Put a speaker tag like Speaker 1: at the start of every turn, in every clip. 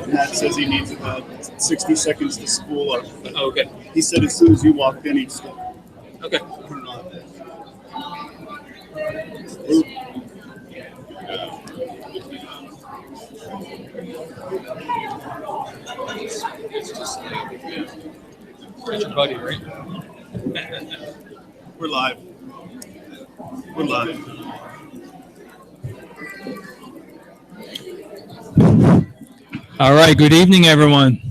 Speaker 1: Matt says he needs about 60 seconds to spool up.
Speaker 2: Oh, okay.
Speaker 1: He said as soon as you walked in, he'd stop.
Speaker 2: Okay.
Speaker 1: Put it on.
Speaker 2: It's your buddy, right?
Speaker 1: We're live. We're live.
Speaker 2: All right. Good evening, everyone.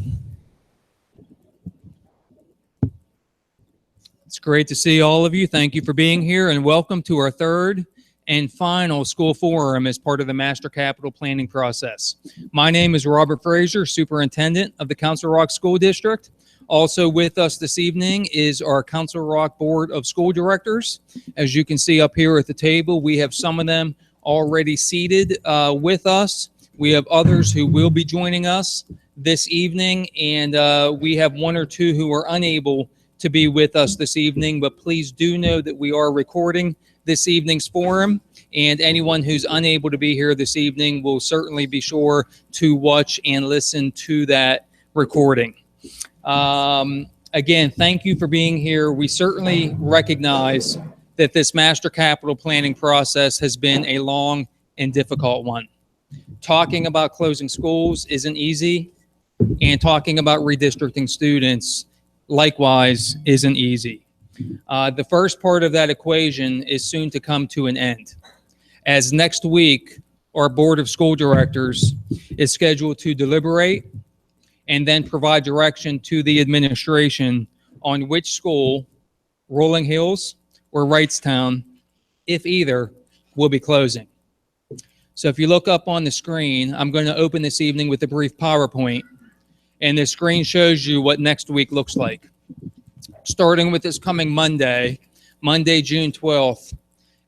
Speaker 2: It's great to see all of you. Thank you for being here, and welcome to our third and final school forum as part of the Master Capital Planning process. My name is Robert Frazier, Superintendent of the Council Rock School District. Also with us this evening is our Council Rock Board of School Directors. As you can see up here at the table, we have some of them already seated with us. We have others who will be joining us this evening, and we have one or two who are unable to be with us this evening, but please do know that we are recording this evening's forum, and anyone who's unable to be here this evening will certainly be sure to watch and listen to that recording. Again, thank you for being here. We certainly recognize that this master capital planning process has been a long and difficult one. Talking about closing schools isn't easy, and talking about redistricting students likewise isn't easy. The first part of that equation is soon to come to an end, as next week our Board of School Directors is scheduled to deliberate and then provide direction to the administration on which school, Rolling Hills or Wrightstown, if either, will be closing. So if you look up on the screen, I'm going to open this evening with a brief PowerPoint, and the screen shows you what next week looks like. Starting with this coming Monday, June 12th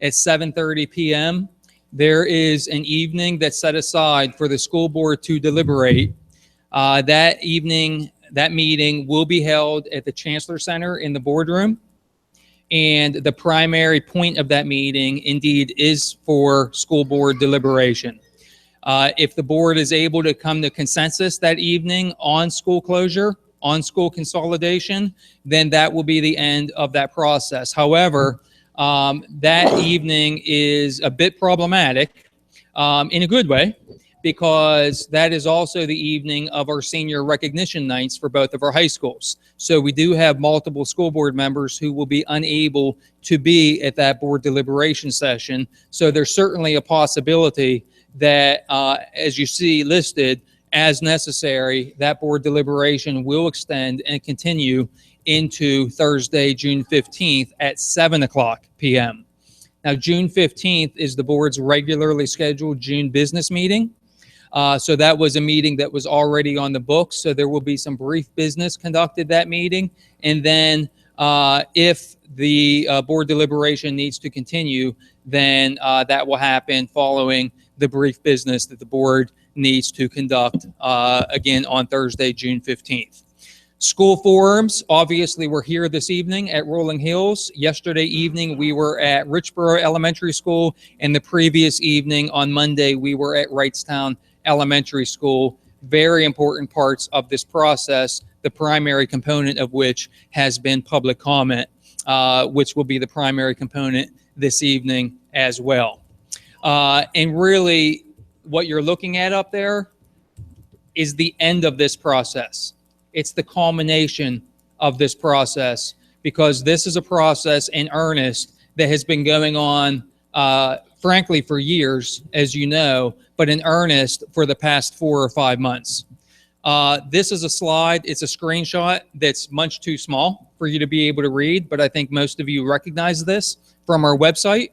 Speaker 2: at 7:30 p.m., there is an evening that's set aside for the school board to deliberate. That meeting will be held at the Chancellor Center in the boardroom. And the primary point of that meeting, indeed, is for school board deliberation. If the board is able to come to consensus that evening on school closure, on school consolidation, then that will be the end of that process. However, that evening is a bit problematic in a good way, because that is also the evening of our senior recognition nights for both of our high schools. So we do have multiple school board members who will be unable to be at that board deliberation session. So there's certainly a possibility that, as you see listed, as necessary, that board deliberation will extend and continue into Thursday, June 15th at 7 o'clock p.m. Now, June 15th is the board's regularly scheduled June business meeting. So that was a meeting that was already on the books. So there will be some brief business conducted that meeting. And then if the board deliberation needs to continue, then that will happen following the brief business that the board needs to conduct again on Thursday, June 15th. School forums, obviously, we're here this evening at Rolling Hills. Yesterday evening, we were at Richboro Elementary School, and the previous evening on Monday, we were at Wrightstown Elementary School. Very important parts of this process, the primary component of which has been public comment, which will be the primary component this evening as well. And really, what you're looking at up there is the end of this process. It's the culmination of this process, because this is a process in earnest that has been going on, frankly, for years, as you know, but in earnest for the past 4 or 5 months. This is a slide. It's a screenshot that's much too small for you to be able to read, but I think most of you recognize this from our website.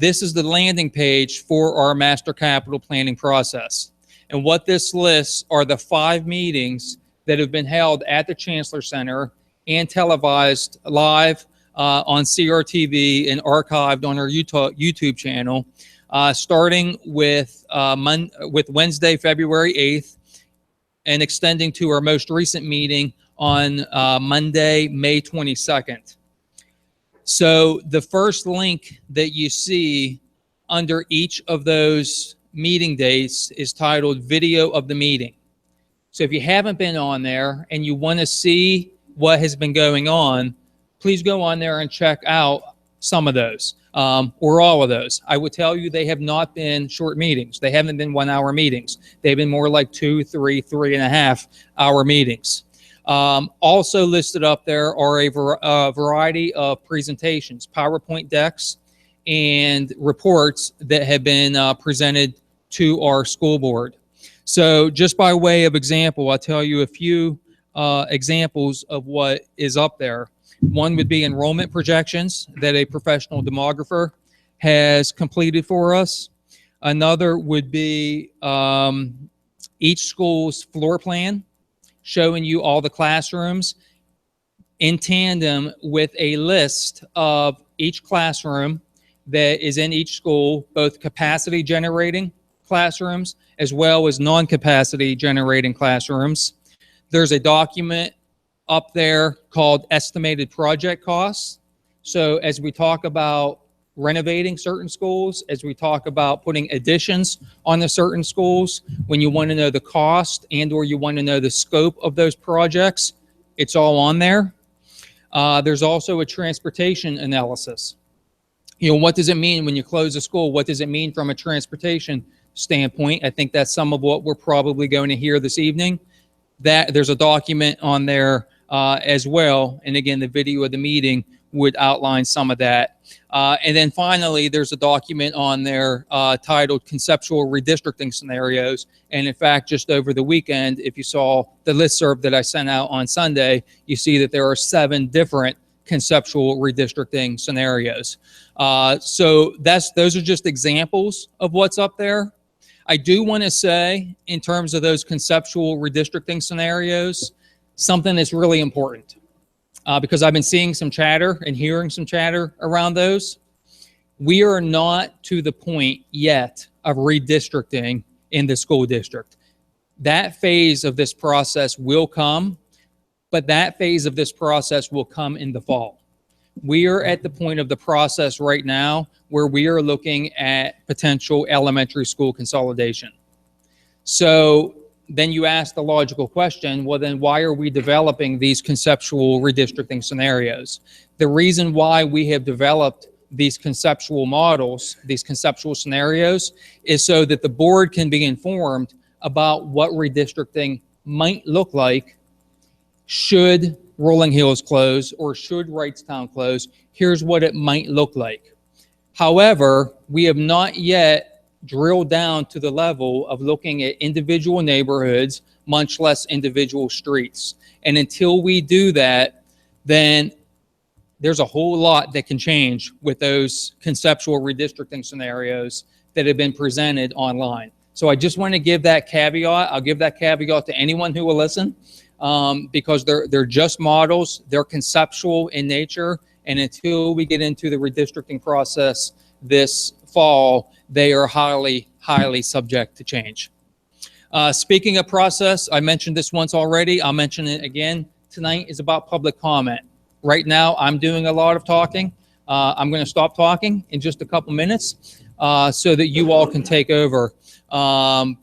Speaker 2: This is the landing page for our master capital planning process. And what this lists are the 5 meetings that have been held at the Chancellor Center and televised live on CRTV and archived on our YouTube channel, starting with Wednesday, February 8th, and extending to our most recent meeting on Monday, May 22nd. So the first link that you see under each of those meeting dates is titled Video of the Meeting. So if you haven't been on there and you want to see what has been going on, please go on there and check out some of those, or all of those. I would tell you they have not been short meetings. They haven't been 1 hour meetings. They've been more like 2, 3, 3.5 hour meetings. Also listed up there are a variety of presentations, PowerPoint decks, and reports that have been presented to our school board. So just by way of example, I'll tell you a few examples of what is up there. One would be enrollment projections that a professional demographer has completed for us. Another would be each school's floor plan, showing you all the classrooms in tandem with a list of each classroom that is in each school, both capacity generating classrooms as well as non-capacity generating classrooms. There's a document up there called estimated project costs. So as we talk about renovating certain schools, as we talk about putting additions on the certain schools, when you want to know the cost and or you want to know the scope of those projects, it's all on there. There's also a transportation analysis. You know, what does it mean when you close a school? What does it mean from a transportation standpoint? I think that's some of what we're probably going to hear this evening. That there's a document on there as well. And again, the video of the meeting would outline some of that. And then finally, there's a document on there titled Conceptual Redistricting Scenarios. And in fact, just over the weekend, if you saw the listserv that I sent out on Sunday, you see that there are 7 different conceptual redistricting scenarios. So those are just examples of what's up there. I do want to say, in terms of those conceptual redistricting scenarios, something that's really important, because I've been seeing some chatter and hearing some chatter around those. We are not to the point yet of redistricting in the school district. That phase of this process will come, but that phase of this process will come in the fall. We are at the point of the process right now where we are looking at potential elementary school consolidation. So then you ask the logical question, well, then why are we developing these conceptual redistricting scenarios? The reason why we have developed these conceptual models, these conceptual scenarios, is so that the board can be informed about what redistricting might look like should Rolling Hills close or should Wrightstown close. Here's what it might look like. However, we have not yet drilled down to the level of looking at individual neighborhoods, much less individual streets. And until we do that, then there's a whole lot that can change with those conceptual redistricting scenarios that have been presented online. So I just want to give that caveat. I'll give that caveat to anyone who will listen, because they're just models. They're conceptual in nature. And until we get into the redistricting process this fall, they are highly, highly subject to change. Speaking of process, I mentioned this once already. I'll mention it again. Tonight is about public comment. Right now, I'm doing a lot of talking. I'm going to stop talking in just a couple minutes so that you all can take over,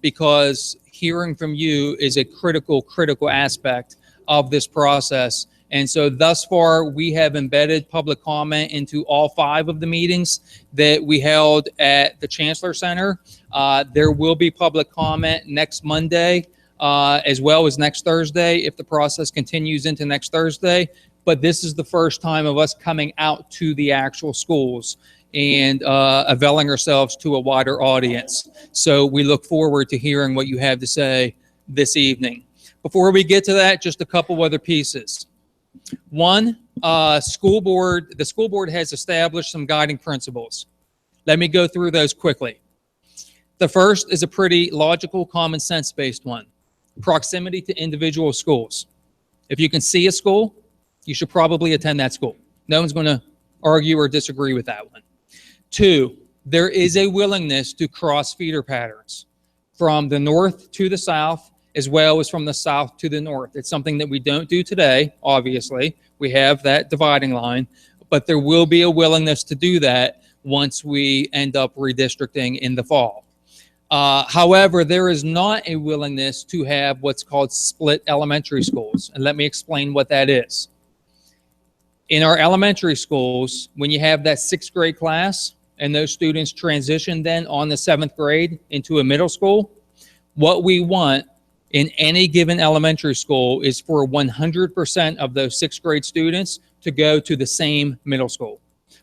Speaker 2: because hearing from you is a critical aspect of this process. And so thus far, we have embedded public comment into all 5 of the meetings that we held at the Chancellor Center. There will be public comment next Monday, as well as next Thursday, if the process continues into next Thursday. But this is the first time of us coming out to the actual schools and availing ourselves to a wider audience. So we look forward to hearing what you have to say this evening. Before we get to that, just a couple other pieces. One, the school board has established some guiding principles. Let me go through those quickly. The first is a pretty logical, common sense based one. Proximity to individual schools. If you can see a school, you should probably attend that school. No one's going to argue or disagree with that one. 2, there is a willingness to cross feeder patterns from the north to the south, as well as from the south to the north. It's something that we don't do today, obviously. We have that dividing line, but there will be a willingness to do that once we end up redistricting in the fall. However, there is not a willingness to have what's called split elementary schools. And let me explain what that is. In our elementary schools, when you have that 6th grade class and those students transition then on the 7th grade into a middle school, what we want in any given elementary school is for 100% of those 6th grade students to go to the same middle school.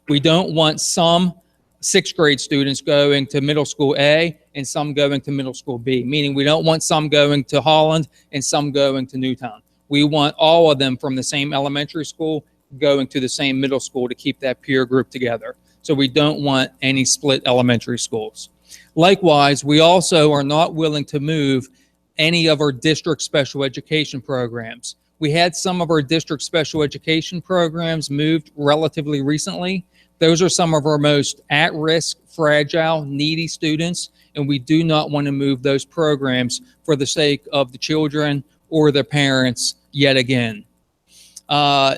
Speaker 2: We don't want some 6th grade students going to middle school A and some going to middle school B, meaning we don't want some going to Holland and some going to Newtown. We want all of them from the same elementary school going to the same middle school to keep that peer group together. So we don't want any split elementary schools. Likewise, we also are not willing to move any of our district special education programs. We had some of our district special education programs moved relatively recently. Those are some of our most at-risk, fragile, needy students, and we do not want to move those programs for the sake of the children or their parents yet again.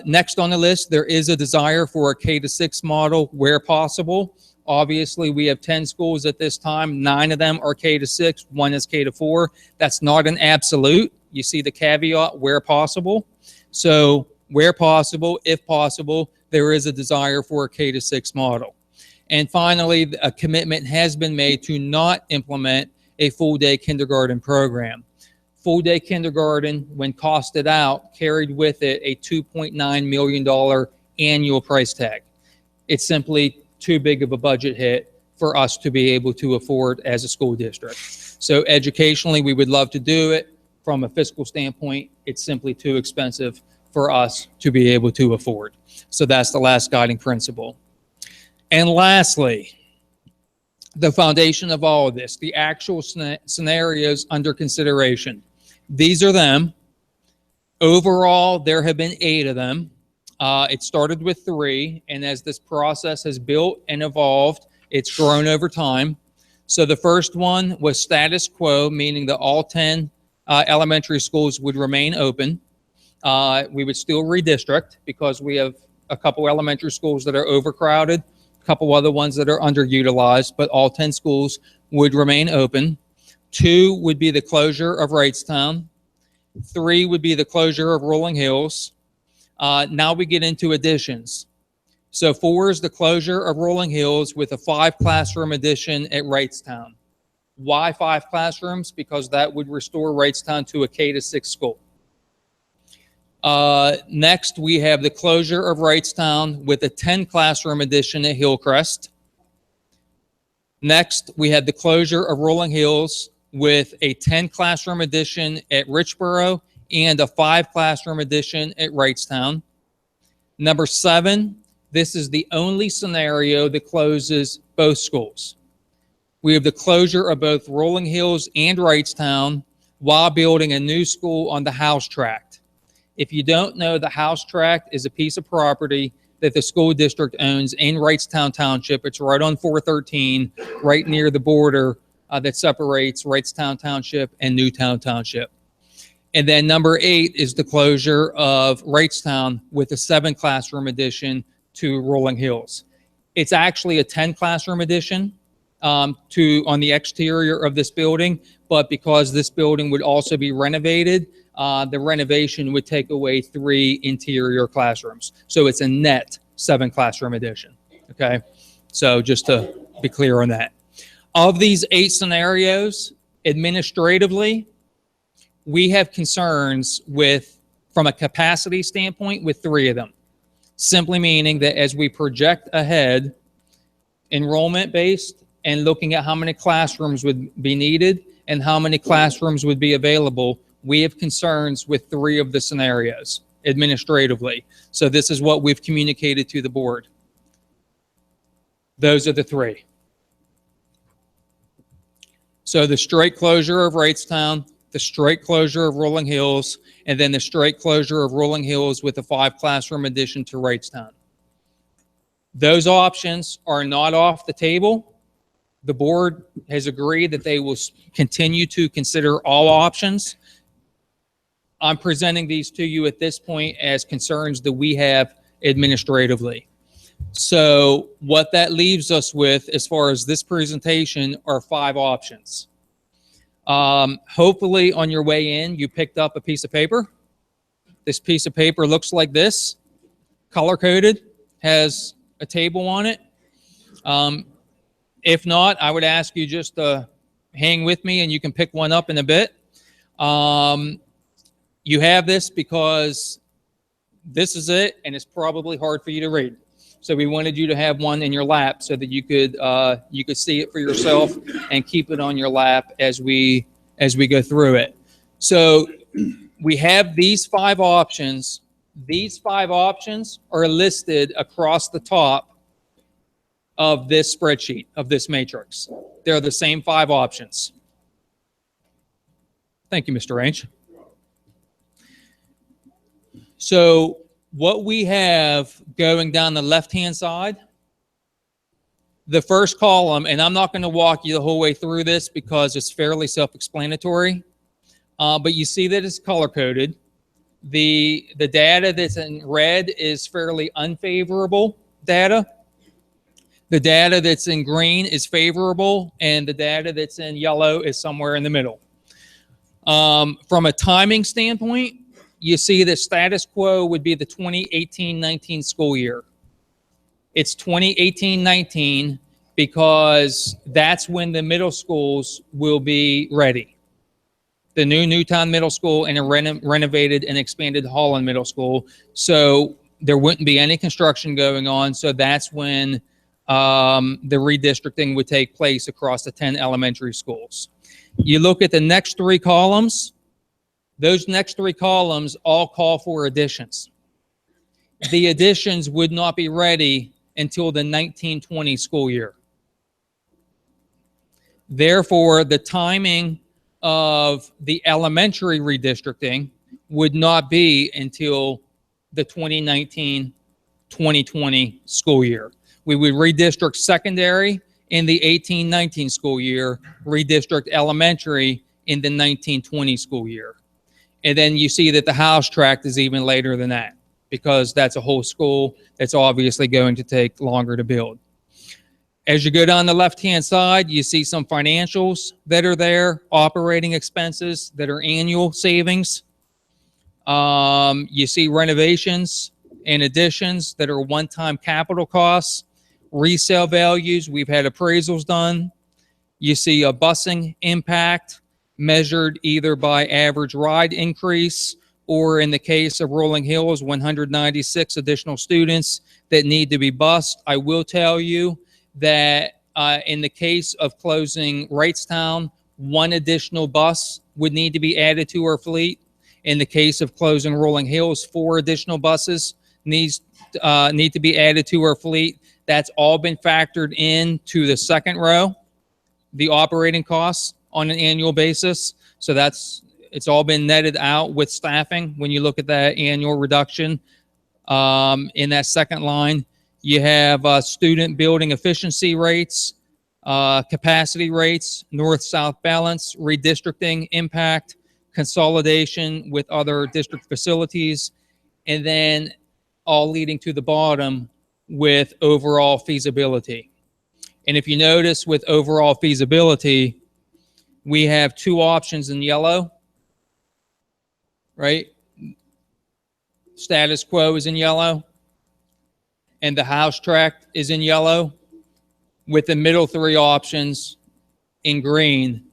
Speaker 2: Next on the list, there is a desire for a K-6 model where possible. Obviously, we have 10 schools at this time. 9 of them are K-6, 1 is K-4. That's not an absolute. You see the caveat, where possible. So where possible, if possible, there is a desire for a K-6 model. And finally, a commitment has been made to not implement a full-day kindergarten program. Full-day kindergarten, when costed out, carried with it a $2.9 million annual price tag. It's simply too big of a budget hit for us to be able to afford as a school district. So educationally, we would love to do it. From a fiscal standpoint, it's simply too expensive for us to be able to afford. So that's the last guiding principle. And lastly, the foundation of all of this, the actual scenarios under consideration. These are them. Overall, there have been 8 of them. It started with 3, and as this process has built and evolved, it's grown over time. So the first one was status quo, meaning that all 10 elementary schools would remain open. We would still redistrict because we have a couple elementary schools that are overcrowded, a couple other ones that are underutilized, but all 10 schools would remain open. 2 would be the closure of Wrightstown. 3 would be the closure of Rolling Hills. Now we get into additions. So 4 is the closure of Rolling Hills with a 5-classroom addition at Wrightstown. Why 5 classrooms? Because that would restore Wrightstown to a K-6 school. Next, we have the closure of Wrightstown with a 10-classroom addition at Hillcrest. Next, we had the closure of Rolling Hills with a 10-classroom addition at Richboro and a 5-classroom addition at Wrightstown. Number 7, this is the only scenario that closes both schools. We have the closure of both Rolling Hills and Wrightstown while building a new school on the house tract. If you don't know, the house tract is a piece of property that the school district owns in Wrightstown Township. It's right on 413, right near the border that separates Wrightstown Township and Newtown Township. And then number 8 is the closure of Wrightstown with a 7-classroom addition to Rolling Hills. It's actually a 10-classroom addition on the exterior of this building, but because this building would also be renovated, the renovation would take away 3 interior classrooms. So it's a net 7-classroom addition, okay? So just to be clear on that. Of these 8 scenarios, administratively, we have concerns with, from a capacity standpoint, with 3 of them. Simply meaning that as we project ahead, enrollment-based, and looking at how many classrooms would be needed and how many classrooms would be available, we have concerns with 3 of the scenarios administratively. So this is what we've communicated to the board. Those are the 3. So the straight closure of Wrightstown, the straight closure of Rolling Hills, and then the straight closure of Rolling Hills with a 5-classroom addition to Wrightstown. Those options are not off the table. The board has agreed that they will continue to consider all options. I'm presenting these to you at this point as concerns that we have administratively. So what that leaves us with as far as this presentation are 5 options. Hopefully on your way in, you picked up a piece of paper. This piece of paper looks like this, color-coded, has a table on it. If not, I would ask you just to hang with me and you can pick one up in a bit. You have this because this is it, and it's probably hard for you to read. So we wanted you to have one in your lap so that you could see it for yourself and keep it on your lap as we go through it. So we have these 5 options. These 5 options are listed across the top of this spreadsheet, of this matrix. They're the same 5 options. Thank you, Mr. Range. So what we have going down the left-hand side, the first column, and I'm not going to walk you the whole way through this because it's fairly self-explanatory, but you see that it's color-coded. The data that's in red is fairly unfavorable data. The data that's in green is favorable, and the data that's in yellow is somewhere in the middle. From a timing standpoint, you see the status quo would be the 2018-19 school year. It's 2018-19 because that's when the middle schools will be ready. The new Newtown Middle School and a renovated and expanded Holland Middle School. So there wouldn't be any construction going on. So that's when the redistricting would take place across the 10 elementary schools. You look at the next 3 columns. Those next 3 columns all call for additions. The additions would not be ready until the 1920 school year. Therefore, the timing of the elementary redistricting would not be until the 2019-2020 school year. We would redistrict secondary in the 18-19 school year, redistrict elementary in the 19-20 school year. And then you see that the house tract is even later than that because that's a whole school that's obviously going to take longer to build. As you go down the left-hand side, you see some financials that are there, operating expenses that are annual savings. You see renovations and additions that are one-time capital costs, resale values. We've had appraisals done. You see a busing impact measured either by average ride increase or in the case of Rolling Hills, 196 additional students that need to be bused. I will tell you that in the case of closing Wrightstown, 1 additional bus would need to be added to our fleet. In the case of closing Rolling Hills, 4 additional buses need to be added to our fleet. That's all been factored into the second row, the operating costs on an annual basis. So it's all been netted out with staffing. When you look at that annual reduction in that second line, you have student building efficiency rates, capacity rates, north-south balance, redistricting impact, consolidation with other district facilities, and then all leading to the bottom with overall feasibility. And if you notice with overall feasibility, we have 2 options in yellow, right? Status quo is in yellow, and the house tract is in yellow, with the middle 3 options in green.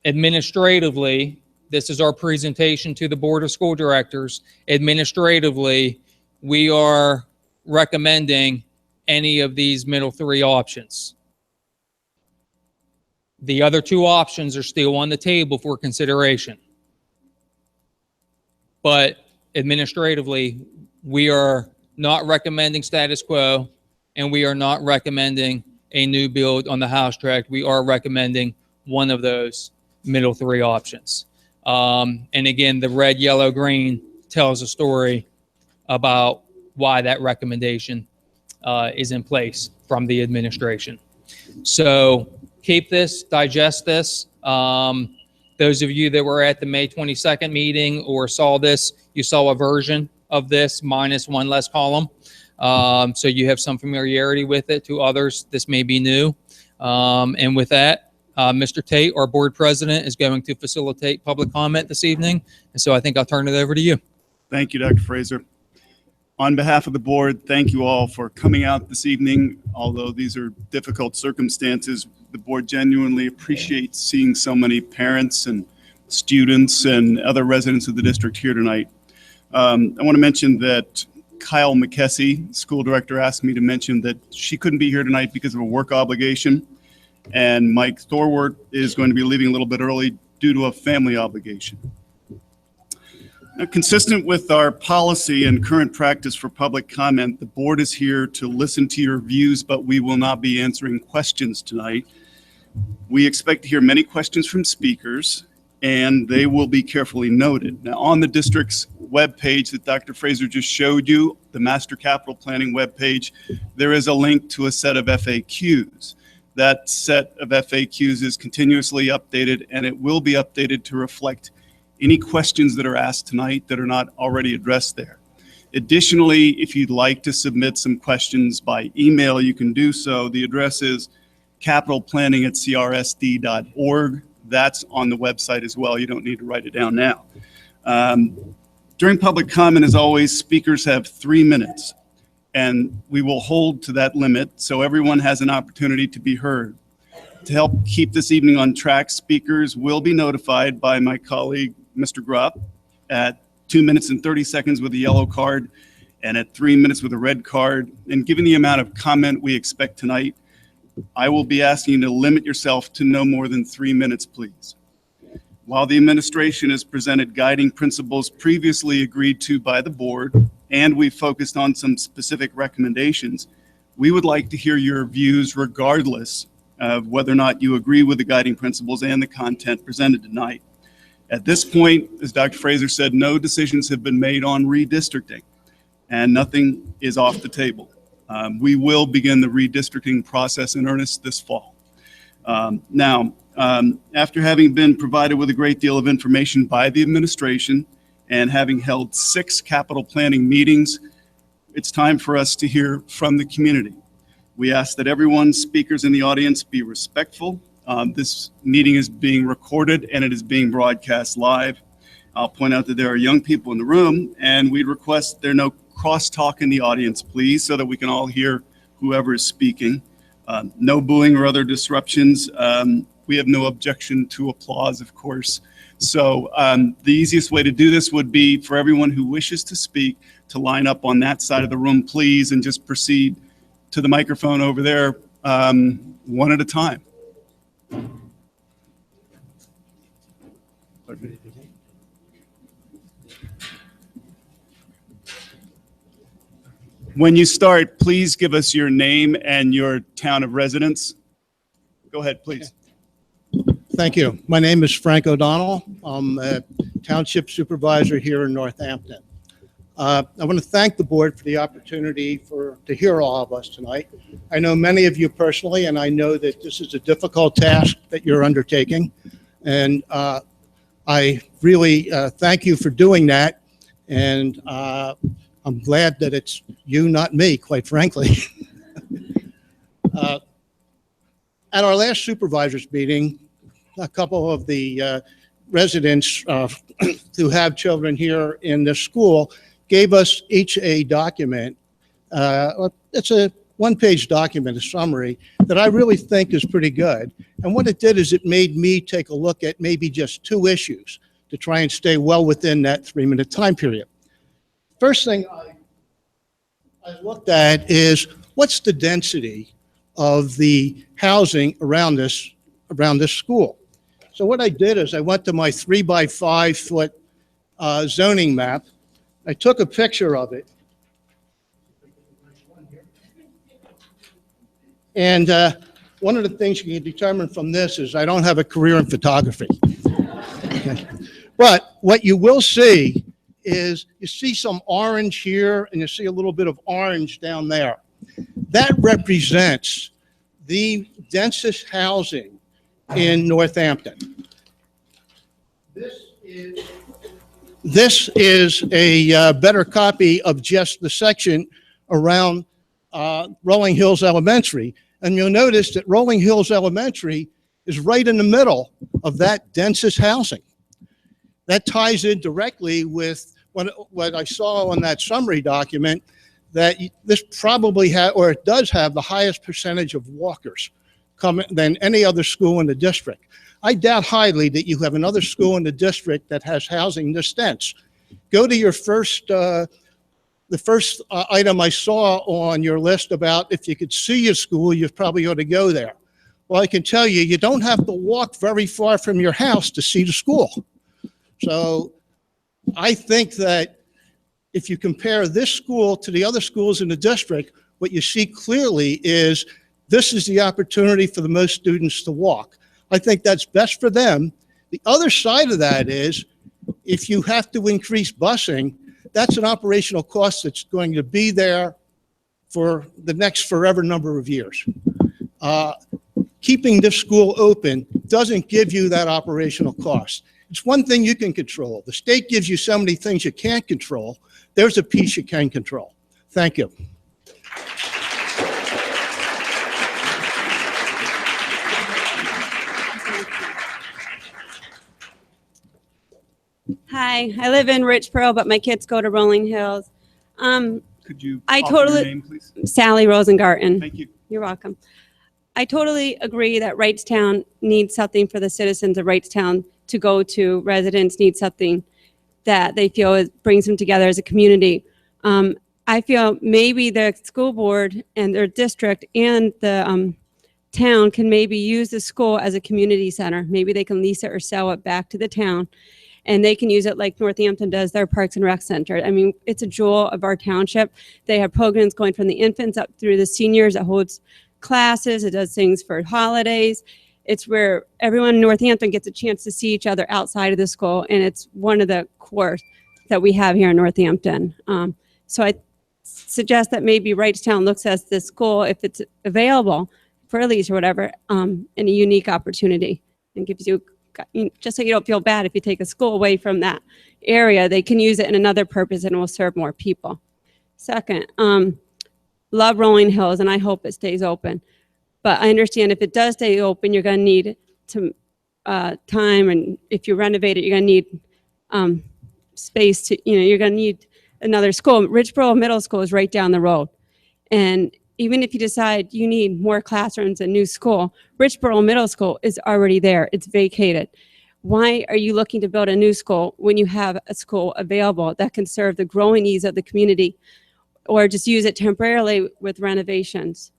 Speaker 2: Administratively, this is our presentation to the Board of School Directors. Administratively, we are recommending any of these middle 3 options. The other 2 options are still on the table for consideration. But administratively, we are not recommending status quo, and we are not recommending a new build on the house tract. We are recommending one of those middle 3 options. And again, the red, yellow, green tells a story about why that recommendation is in place from the administration. So keep this, digest this. Those of you that were at the May 22nd meeting or saw this, you saw a version of this minus 1 less column. So you have some familiarity with it. To others, this may be new. And with that, Mr. Tate, our board president, is going to facilitate public comment this evening. And so I think I'll turn it over to you.
Speaker 1: Thank you, Dr. Fraser. On behalf of the board, thank you all for coming out this evening. Although these are difficult circumstances, the board genuinely appreciates seeing so many parents and students and other residents of the district here tonight. I want to mention that Kyle McKessie, school director, asked me to mention that she couldn't be here tonight because of a work obligation. And Mike Thorwart is going to be leaving a little bit early due to a family obligation. Now, consistent with our policy and current practice for public comment, the board is here to listen to your views, but we will not be answering questions tonight. We expect to hear many questions from speakers, and they will be carefully noted. Now, on the district's webpage that Dr. Fraser just showed you, the Master Capital Planning webpage, there is a link to a set of FAQs. That set of FAQs is continuously updated, and it will be updated to reflect any questions that are asked tonight that are not already addressed there. Additionally, if you'd like to submit some questions by email, you can do so. The address is capitalplanning@crsd.org. That's on the website as well. You don't need to write it down now. During public comment, as always, speakers have 3 minutes. And we will hold to that limit so everyone has an opportunity to be heard. To help keep this evening on track, speakers will be notified by my colleague, Mr. Grupp, at 2 minutes and 30 seconds with a yellow card and at 3 minutes with a red card. And given the amount of comment we expect tonight, I will be asking you to limit yourself to no more than 3 minutes, please. While the administration has presented guiding principles previously agreed to by the board, and we focused on some specific recommendations, we would like to hear your views regardless of whether or not you agree with the guiding principles and the content presented tonight. At this point, as Dr. Fraser said, no decisions have been made on redistricting, and nothing is off the table. We will begin the redistricting process in earnest this fall. After having been provided with a great deal of information by the administration and having held 6 capital planning meetings, it's time for us to hear from the community. We ask that everyone, speakers in the audience, be respectful. This meeting is being recorded and it is being broadcast live. I'll point out that there are young people in the room, and we'd request there no crosstalk in the audience, please, so that we can all hear whoever is speaking. No booing or other disruptions. We have no objection to applause, of course. So the easiest way to do this would be for everyone who wishes to speak to line up on that side of the room, please, and just proceed to the microphone over there one at a time. When you start, please give us your name and your town of residence. Go ahead, please.
Speaker 3: Thank you. My name is Frank O'Donnell. I'm a township supervisor here in Northampton. I want to thank the board for the opportunity to hear all of us tonight. I know many of you personally, and I know that this is a difficult task that you're undertaking. And I really thank you for doing that. And I'm glad that it's you, not me, quite frankly. At our last supervisors meeting, a couple of the residents who have children here in this school gave us each a document. It's a one-page document, a summary, that I really think is pretty good. And what it did is it made me take a look at maybe just 2 issues to try and stay well within that 3-minute time period. First thing I looked at is what's the density of the housing around this school. So what I did is I went to my 3-by-5 foot zoning map. I took a picture of it. And one of the things you can determine from this is I don't have a career in photography. Okay. But what you will see is you see some orange here and you see a little bit of orange down there. That represents the densest housing in Northampton. This is a better copy of just the section around Rolling Hills Elementary. And you'll notice that Rolling Hills Elementary is right in the middle of that densest housing. That ties in directly with what I saw on that summary document, that this probably or it does have the highest percentage of walkers than any other school in the district. I doubt highly that you have another school in the district that has housing this dense. Go to your the first item I saw on your list about if you could see a school, you probably ought to go there. Well, I can tell you, you don't have to walk very far from your house to see the school. So I think that if you compare this school to the other schools in the district, what you see clearly is this is the opportunity for the most students to walk. I think that's best for them. The other side of that is if you have to increase busing, that's an operational cost that's going to be there for the next forever number of years. Keeping this school open doesn't give you that operational cost. It's one thing you can control. The state gives you so many things you can't control. There's a piece you can control. Thank you.
Speaker 4: Hi, I live in Richboro, but my kids go to Rolling Hills.
Speaker 1: Could you
Speaker 4: I
Speaker 1: offer
Speaker 4: totally,
Speaker 1: your name, please?
Speaker 4: Sally Rosengarten.
Speaker 1: Thank you.
Speaker 4: You're welcome. I totally agree that Wrightstown needs something for the citizens of Wrightstown to go to. Residents need something that they feel brings them together as a community. I feel maybe the school board and their district and the town can maybe use the school as a community center. Maybe they can lease it or sell it back to the town, and they can use it like Northampton does their Parks and Rec Center. I mean, it's a jewel of our township. They have programs going from the infants up through the seniors. It holds classes. It does things for holidays. It's where everyone in Northampton gets a chance to see each other outside of the school, and it's one of the core that we have here in Northampton. So I suggest that maybe Wrightstown looks at this school, if it's available for a lease or whatever, in a unique opportunity, and gives you, just so you don't feel bad if you take a school away from that area, they can use it in another purpose and it will serve more people. Second, love Rolling Hills, and I hope it stays open. But I understand if it does stay open, you're going to need some time, and if you renovate it, you're going to need space to, you're going to need another school. Richboro Middle School is right down the road. And even if you decide you need more classrooms and new school, Richboro Middle School is already there. It's vacated. Why are you looking to build a new school when you have a school available that can serve the growing needs of the community, or just use it temporarily with renovations?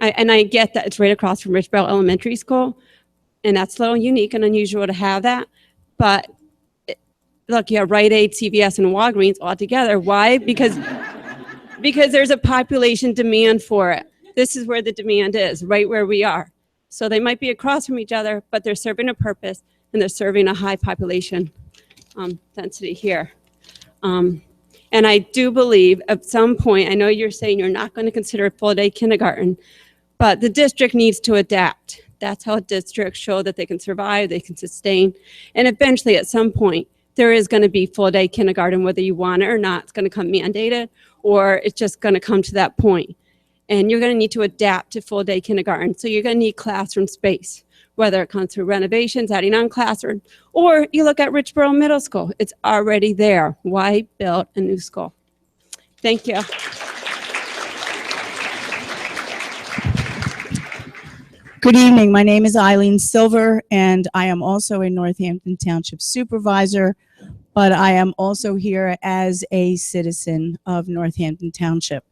Speaker 4: I get that it's right across from Richboro Elementary School, and that's a little unique and unusual to have that. But look, you have Rite Aid, CVS, and Walgreens all together. Why? Because there's a population demand for it. This is where the demand is, right where we are. So they might be across from each other, but they're serving a purpose, and they're serving a high population density here. And I do believe at some point, I know you're saying you're not going to consider a full-day kindergarten, but the district needs to adapt. That's how districts show that they can survive, they can sustain. And eventually, at some point, there is going to be full-day kindergarten, whether you want it or not. It's going to come mandated, or it's just going to come to that point. And you're going to need to adapt to full-day kindergarten. So you're going to need classroom space, whether it comes through renovations, adding on classroom, or you look at Richboro Middle School. It's already there. Why build a new school? Thank you.
Speaker 5: Good evening. My name is Eileen Silver, and I am also a Northampton Township Supervisor, but I am also here as a citizen of Northampton Township.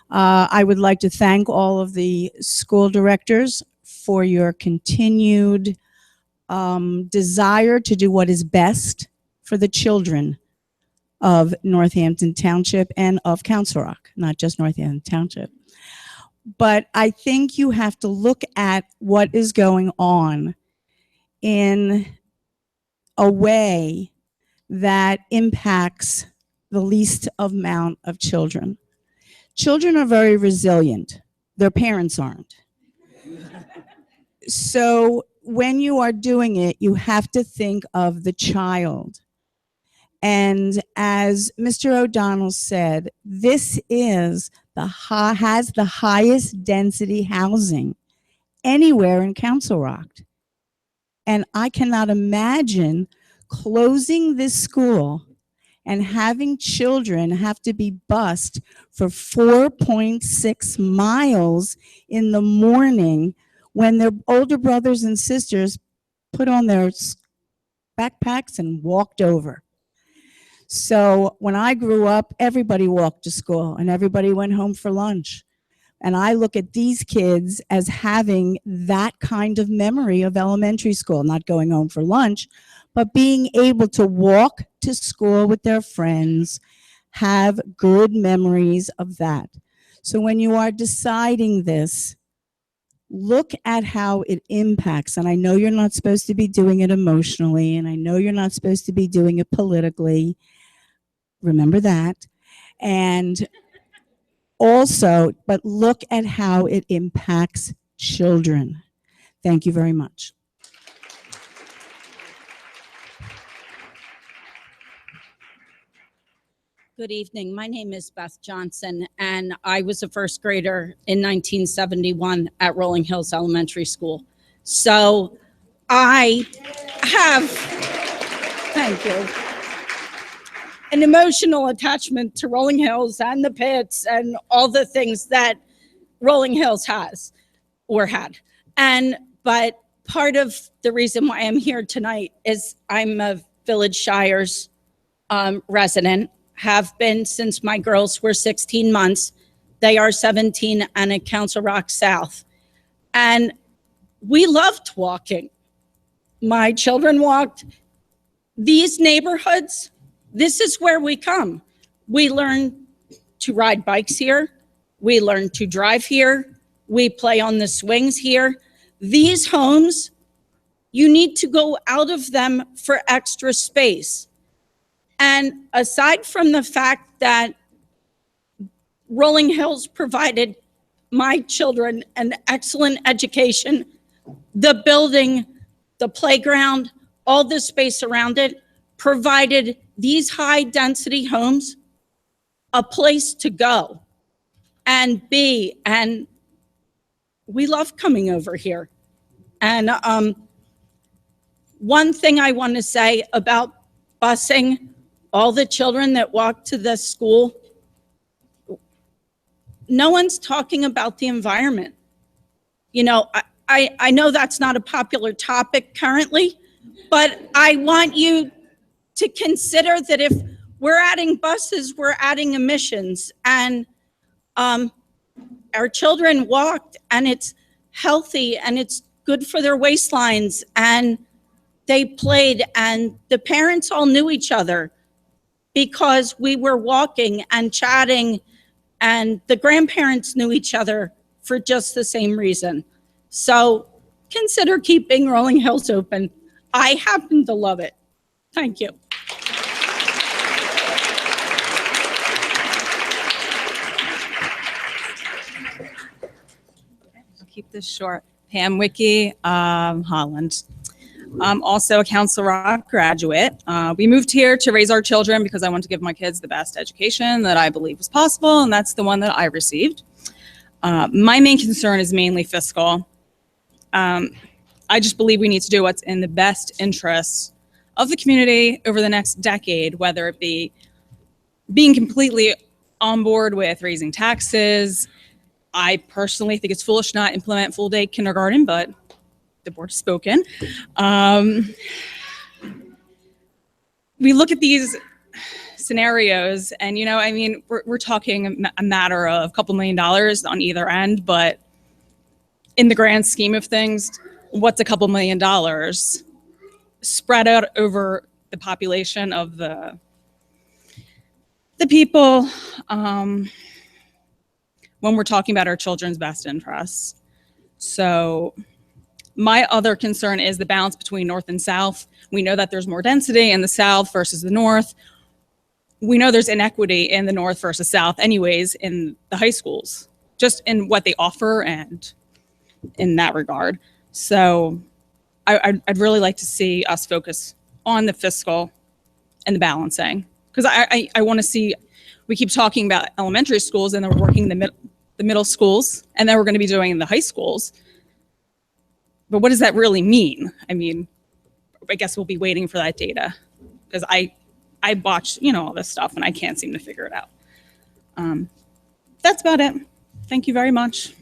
Speaker 5: I would like to thank all of the school directors for your continued desire to do what is best for the children of Northampton Township and of Council Rock, not just Northampton Township. But I think you have to look at what is going on in a way that impacts the least amount of children. Children are very resilient. Their parents aren't. So when you are doing it, you have to think of the child. And as Mr. O'Donnell said, this is has the highest density housing anywhere in Council Rock. And I cannot imagine closing this school and having children have to be bused for 4.6 miles in the morning when their older brothers and sisters put on their backpacks and walked over. So when I grew up, everybody walked to school and everybody went home for lunch. And I look at these kids as having that kind of memory of elementary school, not going home for lunch, but being able to walk to school with their friends, have good memories of that. So when you are deciding this, look at how it impacts. And I know you're not supposed to be doing it emotionally, and I know you're not supposed to be doing it politically. Remember that. And also, but look at how it impacts children. Thank you very much.
Speaker 6: Good evening. My name is Beth Johnson, and I was a first grader in 1971 at Rolling Hills Elementary School. So I have, thank you, an emotional attachment to Rolling Hills and the pits and all the things that Rolling Hills has or had. But part of the reason why I'm here tonight is I'm a Village Shires resident, have been since my girls were 16 months. They are 17 and at Council Rock South. And we loved walking. My children walked. These neighborhoods, this is where we come. We learn to ride bikes here. We learn to drive here. We play on the swings here. These homes, you need to go out of them for extra space. And aside from the fact that Rolling Hills provided my children an excellent education, the building, the playground, all the space around it provided these high density homes a place to go and be. And we love coming over here. And one thing I want to say about busing all the children that walk to the school, no one's talking about the environment. You know, I know that's not a popular topic currently, but I want you to consider that if we're adding buses, we're adding emissions. And our children walked, and it's healthy, and it's good for their waistlines, and they played, and the parents all knew each other because we were walking and chatting, and the grandparents knew each other for just the same reason. So consider keeping Rolling Hills open. I happen to love it. Thank you.
Speaker 7: I'll keep this short. Pam Wicke, Holland. I'm also a Council Rock graduate. We moved here to raise our children because I want to give my kids the best education that I believe was possible, and that's the one that I received. My main concern is mainly fiscal. I just believe we need to do what's in the best interests of the community over the next decade, whether it be being completely on board with raising taxes. I personally think it's foolish not implement full day kindergarten, but the board has spoken. We look at these scenarios and, you know, I mean, we're talking a matter of a couple $1 million on either end, but in the grand scheme of things, what's a couple $1 million spread out over the population of the people when we're talking about our children's best interests. So my other concern is the balance between north and south. We know that there's more density in the south versus the north. We know there's inequity in the north versus south anyways in the high schools, just in what they offer and in that regard. So I'd really like to see us focus on the fiscal and the balancing, because I want to see, we keep talking about elementary schools and then we're working the middle schools, and then we're going to be doing the high schools. but what does that really mean? I mean, I guess we'll be waiting for that data because I botched, all this stuff and I can't seem to figure it out. That's about it. Thank you very much.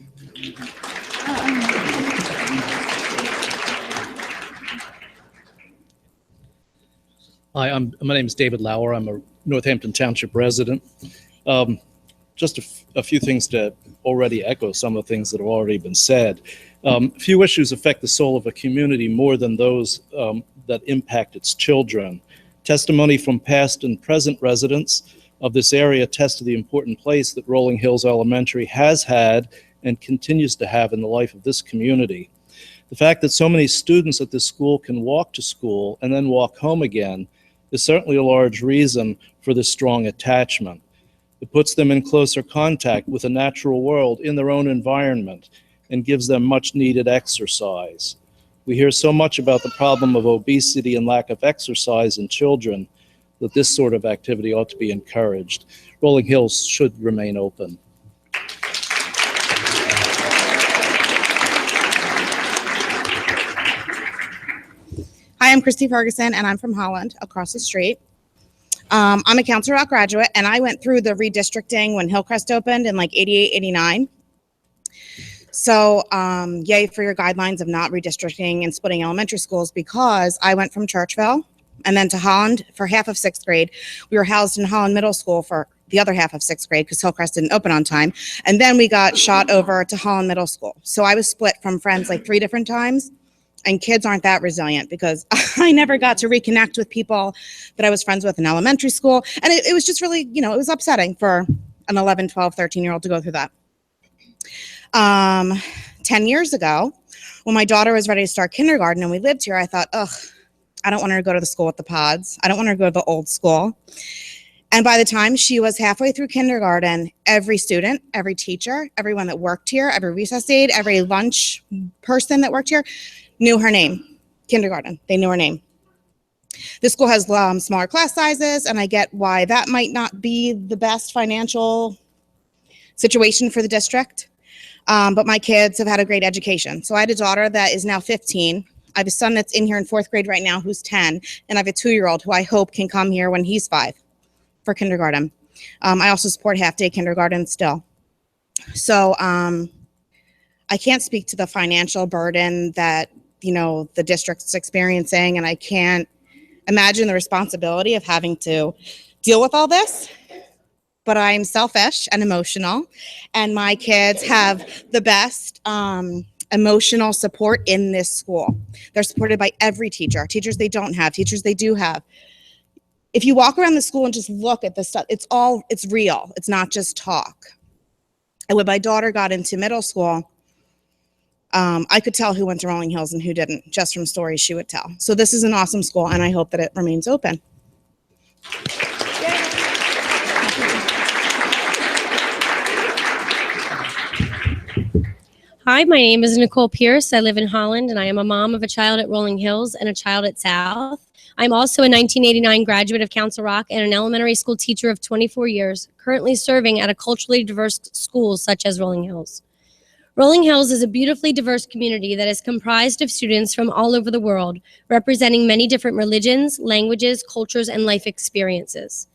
Speaker 8: Hi, my name is David Lauer. I'm a Northampton Township resident. Just a few things to already echo some of the things that have already been said. Few issues affect the soul of a community more than those that impact its children. Testimony from past and present residents of this area attest to the important place that Rolling Hills Elementary has had and continues to have in the life of this community. The fact that so many students at this school can walk to school and then walk home again is certainly a large reason for this strong attachment. It puts them in closer contact with the natural world in their own environment and gives them much needed exercise. We hear so much about the problem of obesity and lack of exercise in children that this sort of activity ought to be encouraged. Rolling Hills should remain open.
Speaker 9: Hi, I'm Christy Ferguson, and I'm from Holland, across the street. I'm a Council Rock graduate, and I went through the redistricting when Hillcrest opened in like 88, 89. So yay for your guidelines of not redistricting and splitting elementary schools, because I went from Churchville and then to Holland for half of 6th grade. We were housed in Holland Middle School for the other half of 6th grade because Hillcrest didn't open on time. And then we got shot over to Holland Middle School. So I was split from friends like 3 different times. And kids aren't that resilient because I never got to reconnect with people that I was friends with in elementary school. And it was just really, it was upsetting for an 11, 12, 13-year-old to go through that. 10 years ago, when my daughter was ready to start kindergarten and we lived here, I thought, I don't want her to go to the school with the pods. I don't want her to go to the old school. And by the time she was halfway through kindergarten, every student, every teacher, everyone that worked here, every recess aide, every lunch person that worked here knew her name. Kindergarten, they knew her name. This school has smaller class sizes, and I get why that might not be the best financial situation for the district. But my kids have had a great education. So I had a daughter that is now 15. I have a son that's in here in 4th grade right now who's 10, and I have a 2-year-old who I hope can come here when he's 5 for kindergarten. I also support half-day kindergarten still. So I can't speak to the financial burden that the district's experiencing, and I can't imagine the responsibility of having to deal with all this. But I'm selfish and emotional, and my kids have the best emotional support in this school. They're supported by every teacher, teachers they don't have, teachers they do have. If you walk around the school and just look at the stuff, it's real. It's not just talk. And when my daughter got into middle school, I could tell who went to Rolling Hills and who didn't, just from stories she would tell. So this is an awesome school, and I hope that it remains open.
Speaker 10: Hi, my name is Nicole Pierce. I live in Holland, and I am a mom of a child at Rolling Hills and a child at South. I'm also a 1989 graduate of Council Rock and an elementary school teacher of 24 years, currently serving at a culturally diverse school such as Rolling Hills. Rolling Hills is a beautifully diverse community that is comprised of students from all over the world, representing many different religions, languages, cultures, and life experiences.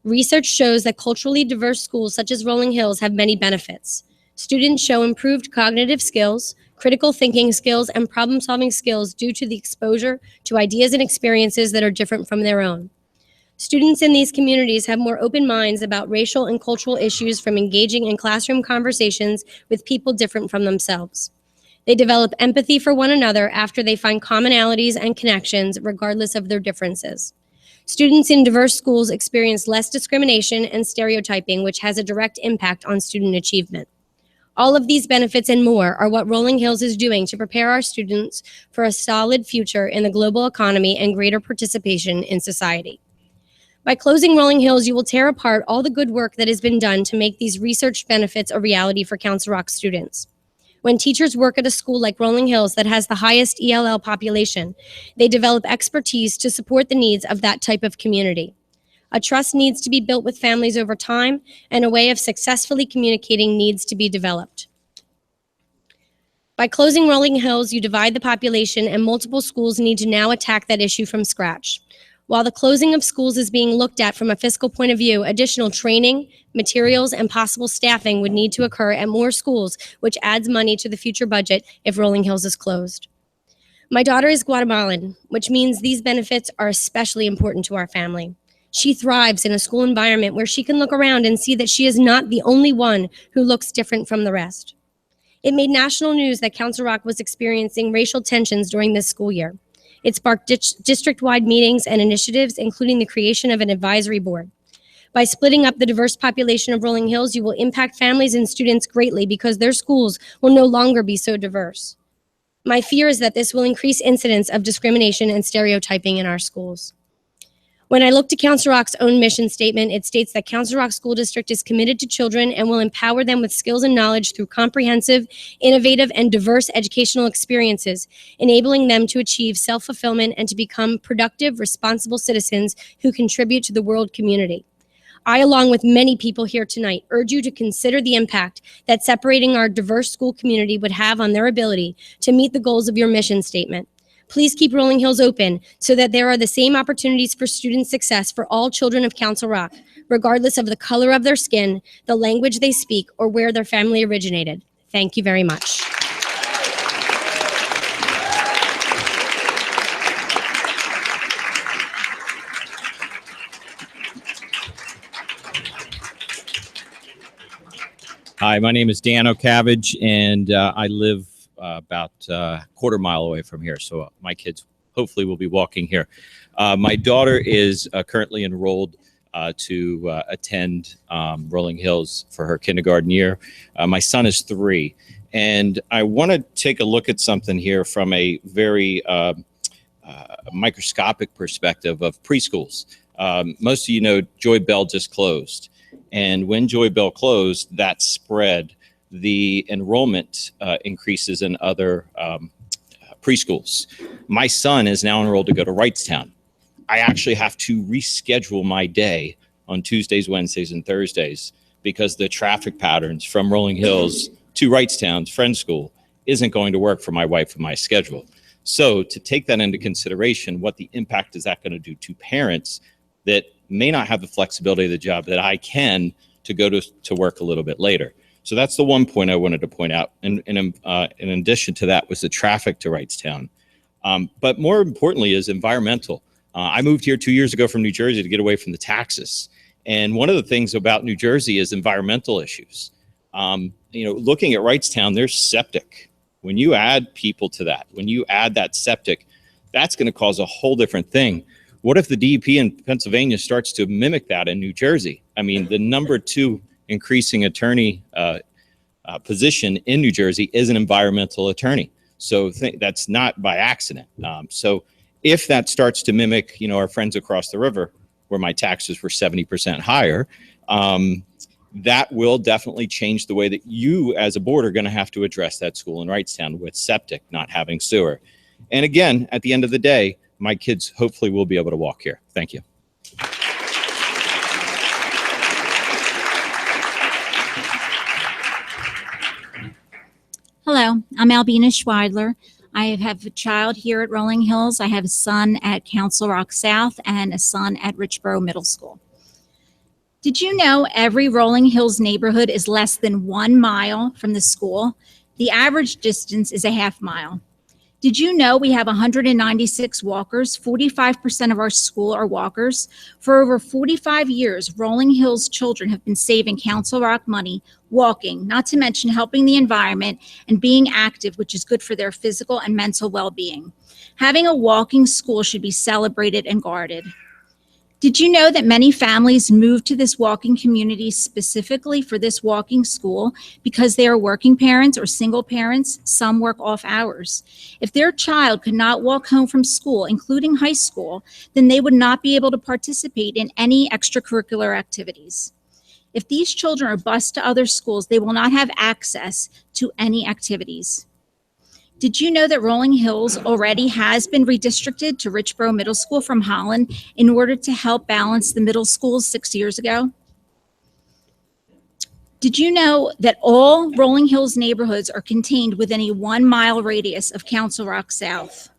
Speaker 10: Research shows that culturally diverse schools such as Rolling Hills have many benefits. Students show improved cognitive skills, critical thinking skills, and problem-solving skills due to the exposure to ideas and experiences that are different from their own. Students in these communities have more open minds about racial and cultural issues from engaging in classroom conversations with people different from themselves. They develop empathy for one another after they find commonalities and connections regardless of their differences. Students in diverse schools experience less discrimination and stereotyping, which has a direct impact on student achievement. All of these benefits and more are what Rolling Hills is doing to prepare our students for a solid future in the global economy and greater participation in society. By closing Rolling Hills, you will tear apart all the good work that has been done to make these researched benefits a reality for Council Rock students. When teachers work at a school like Rolling Hills that has the highest ELL population, they develop expertise to support the needs of that type of community. A trust needs to be built with families over time, and a way of successfully communicating needs to be developed. By closing Rolling Hills, you divide the population, and multiple schools need to now attack that issue from scratch. While the closing of schools is being looked at from a fiscal point of view, additional training, materials, and possible staffing would need to occur at more schools, which adds money to the future budget if Rolling Hills is closed. My daughter is Guatemalan, which means these benefits are especially important to our family. She thrives in a school environment where she can look around and see that she is not the only one who looks different from the rest. It made national news that Council Rock was experiencing racial tensions during this school year. It sparked district-wide meetings and initiatives, including the creation of an advisory board. By splitting up the diverse population of Rolling Hills, you will impact families and students greatly because their schools will no longer be so diverse. My fear is that this will increase incidents of discrimination and stereotyping in our schools. When I look to Council Rock's own mission statement, it states that Council Rock School District is committed to children and will empower them with skills and knowledge through comprehensive, innovative, and diverse educational experiences, enabling them to achieve self-fulfillment and to become productive, responsible citizens who contribute to the world community. I, along with many people here tonight, urge you to consider the impact that separating our diverse school community would have on their ability to meet the goals of your mission statement. Please keep Rolling Hills open so that there are the same opportunities for student success for all children of Council Rock, regardless of the color of their skin, the language they speak, or where their family originated. Thank you very much.
Speaker 11: Hi, my name is Dan O Cabbage, and I live about a quarter mile away from here, so my kids hopefully will be walking here. My daughter is currently enrolled to attend Rolling Hills for her kindergarten year. My son is 3, and I want to take a look at something here from a very microscopic perspective of preschools. Most of you know Joy Bell just closed, and when Joy Bell closed, that spread the enrollment increases in other preschools. My son is now enrolled to go to Wrightstown. I actually have to reschedule my day on Tuesdays, Wednesdays, and Thursdays because the traffic patterns from Rolling Hills to Wrightstown's friend school isn't going to work for my wife and my schedule. So to take that into consideration, what the impact is that going to do to parents that may not have the flexibility of the job that I can to go to work a little bit later. So that's the one point I wanted to point out. And in addition to that was the traffic to Wrightstown. But more importantly is environmental. I moved here 2 years ago from New Jersey to get away from the taxes. And one of the things about New Jersey is environmental issues. Looking at Wrightstown, there's septic. When you add people to that, when you add that septic, that's going to cause a whole different thing. What if the DEP in Pennsylvania starts to mimic that in New Jersey? I mean, the number 2 increasing attorney position in New Jersey is an environmental attorney. So that's not by accident. So if that starts to mimic, our friends across the river where my taxes were 70% higher, that will definitely change the way that you as a board are going to have to address that school in Wrightstown with septic, not having sewer. And again, at the end of the day, my kids hopefully will be able to walk here. Thank you.
Speaker 12: Hello, I'm Albion Weidler. I have a child here at Rolling Hills. I have a son at Council Rock South and a son at Richboro Middle School. Did you know every Rolling Hills neighborhood is less than 1 mile from the school? The average distance is a half mile. Did you know we have 196 walkers? 45% of our school are walkers. For over 45 years, Rolling Hills children have been saving Council Rock money walking, not to mention helping the environment and being active, which is good for their physical and mental well-being. Having a walking school should be celebrated and guarded. Did you know that many families move to this walking community specifically for this walking school because they are working parents or single parents? Some work off hours. If their child could not walk home from school, including high school, then they would not be able to participate in any extracurricular activities. If these children are bused to other schools, they will not have access to any activities. Did you know that Rolling Hills already has been redistricted to Richboro Middle School from Holland in order to help balance the middle schools 6 years ago? Did you know that all Rolling Hills neighborhoods are contained within a 1 mile radius of Council Rock South?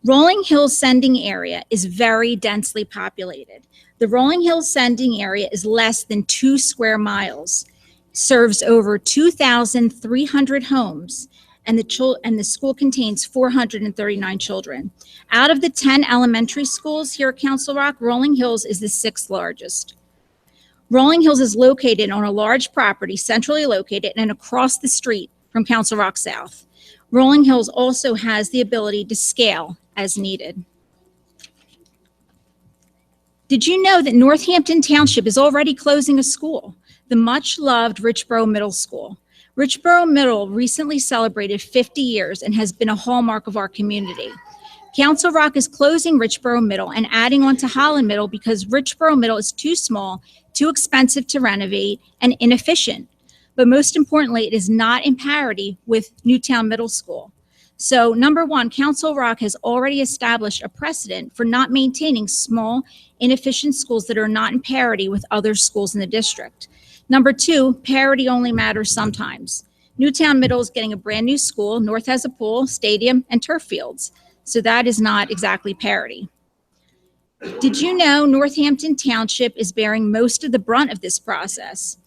Speaker 12: Rolling Hills sending area is very densely populated. The Rolling Hills sending area is less than 2 square miles, serves over 2,300 homes, and the school contains 439 children. Out of the 10 elementary schools here at Council Rock, Rolling Hills is the 6th largest. Rolling Hills is located on a large property, centrally located and across the street from Council Rock South. Rolling Hills also has the ability to scale as needed. Did you know that Northampton Township is already closing a school, the much-loved Richboro Middle School? Richboro Middle recently celebrated 50 years and has been a hallmark of our community. Council Rock is closing Richboro Middle and adding on to Holland Middle because Richboro Middle is too small, too expensive to renovate, and inefficient. But most importantly, it is not in parity with Newtown Middle School. So number one, Council Rock has already established a precedent for not maintaining small, inefficient schools that are not in parity with other schools in the district. Number two, parity only matters sometimes. Newtown Middle is getting a brand new school. North has a pool, stadium, and turf fields. So that is not exactly parity. Did you know Northampton Township is bearing most of the brunt of this process?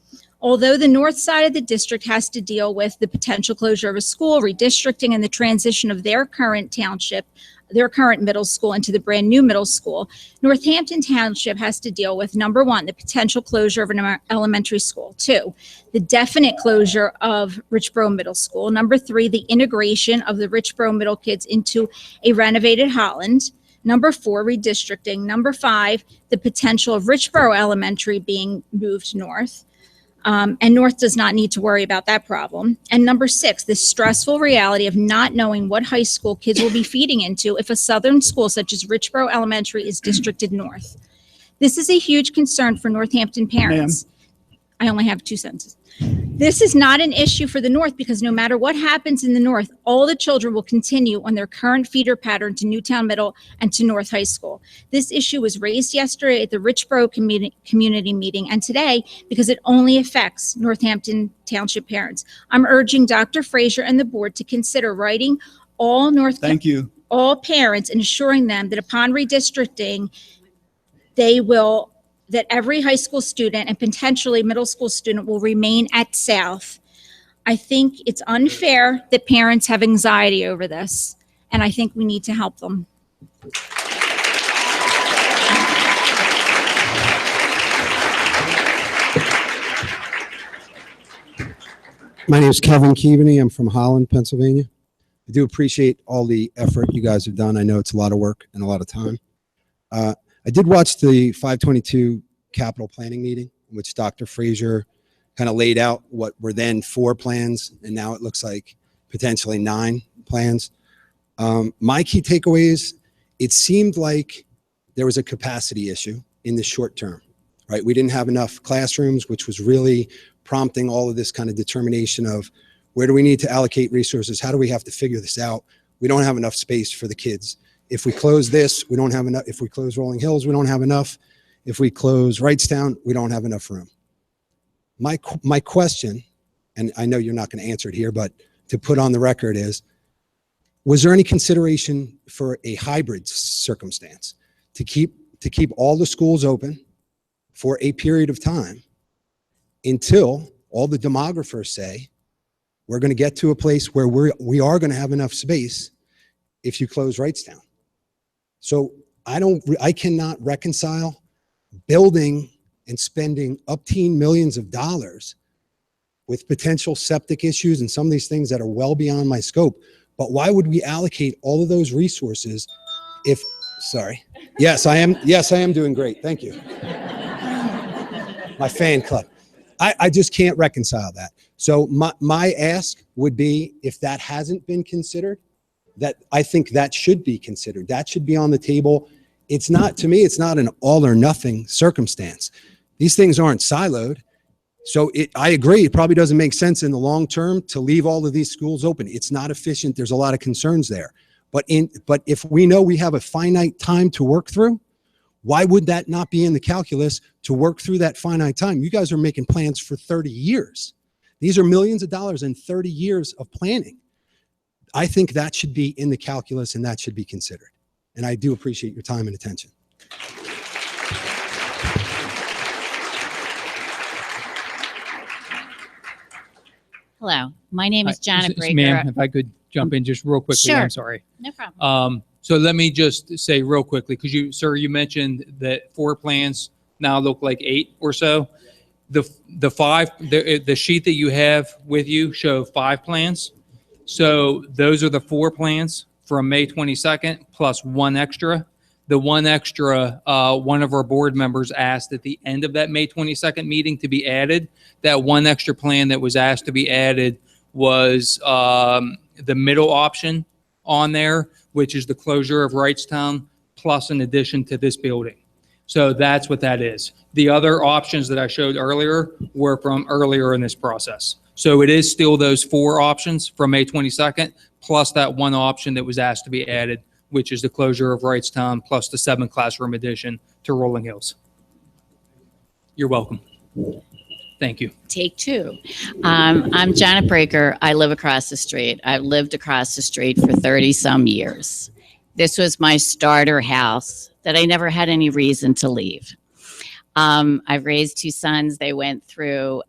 Speaker 12: Although the north side of the district has to deal with the potential closure of a school, redistricting, and the transition of their current township, their current middle school into the brand new middle school, Northampton Township has to deal with, number one, the potential closure of an elementary school. Two, the definite closure of Richboro Middle School. Number three, the integration of the Richboro Middle kids into a renovated Holland. Number four, redistricting. Number five, the potential of Richboro Elementary being moved north. And North does not need to worry about that problem. And number six, the stressful reality of not knowing what high school kids will be feeding into if a southern school such as Richboro Elementary is districted north. This is a huge concern for Northampton parents. I only have 2 sentences. This is not an issue for the North because no matter what happens in the North, all the children will continue on their current feeder pattern to Newtown Middle and to North High School. This issue was raised yesterday at the Richboro community meeting and today because it only affects Northampton Township parents. I'm urging Dr. Frazier and the board to consider writing all all parents and assuring them that upon redistricting, that every high school student and potentially middle school student will remain at South. I think it's unfair that parents have anxiety over this, and I think we need to help them.
Speaker 13: My name is Keaveney. I'm from Holland, Pennsylvania. I do appreciate all the effort you guys have done. I know it's a lot of work and a lot of time. I did watch the 522 capital planning meeting, in which Dr. Frazier kind of laid out what were then 4 plans, and now it looks like potentially 9 plans. My key takeaways, it seemed like there was a capacity issue in the short term, right? We didn't have enough classrooms, which was really prompting all of this kind of determination of where do we need to allocate resources? How do we have to figure this out? We don't have enough space for the kids. If we close this, we don't have enough. If we close Rolling Hills, we don't have enough. If we close Wrightstown, we don't have enough room. My question, and I know you're not going to answer it here, but to put on the record is, was there any consideration for a hybrid circumstance to keep all the schools open for a period of time until all the demographers say we're going to get to a place where we are going to have enough space if you close Wrightstown? So I cannot reconcile building and spending upteen millions of dollars with potential septic issues and some of these things that are well beyond my scope. But why would we allocate all of those resources if, sorry. Yes, I am doing great. Thank you. My fan club. I just can't reconcile that. So my ask would be, if that hasn't been considered, that I think that should be considered. That should be on the table. It's not, to me, it's not an all or nothing circumstance. These things aren't siloed. So I agree, it probably doesn't make sense in the long term to leave all of these schools open. It's not efficient. There's a lot of concerns there. But if we know we have a finite time to work through, Why would that not be in the calculus to work through that finite time? You guys are making plans for 30 years. These are millions of dollars in 30 years of planning. I think that should be in the calculus and that should be considered. And I do appreciate your time and attention.
Speaker 14: Hello, my name is Janet Breaker.
Speaker 2: Ma'am, if I could jump in just real quickly,
Speaker 14: Sure.
Speaker 2: I'm sorry.
Speaker 14: No problem.
Speaker 2: So let me just say real quickly, because you mentioned that 4 plans now look like 8 or so. The sheet that you have with you show 5 plans. So those are the 4 plans from May 22nd plus 1 extra. The 1 extra, one of our board members asked at the end of that May 22nd meeting to be added. That 1 extra plan that was asked to be added was the middle option on there, which is the closure of Wrightstown plus an addition to this building. So that's what that is. The other options that I showed earlier were from earlier in this process. So it is still those 4 options from May 22nd, plus that 1 option that was asked to be added, which is the closure of Wrightstown plus the 7 classroom addition to Rolling Hills. You're welcome. Thank you.
Speaker 14: Take 2. I'm Janet Breaker. I live across the street. I've lived across the street for 30 some years. This was my starter house that I never had any reason to leave. I've raised 2 sons. They went through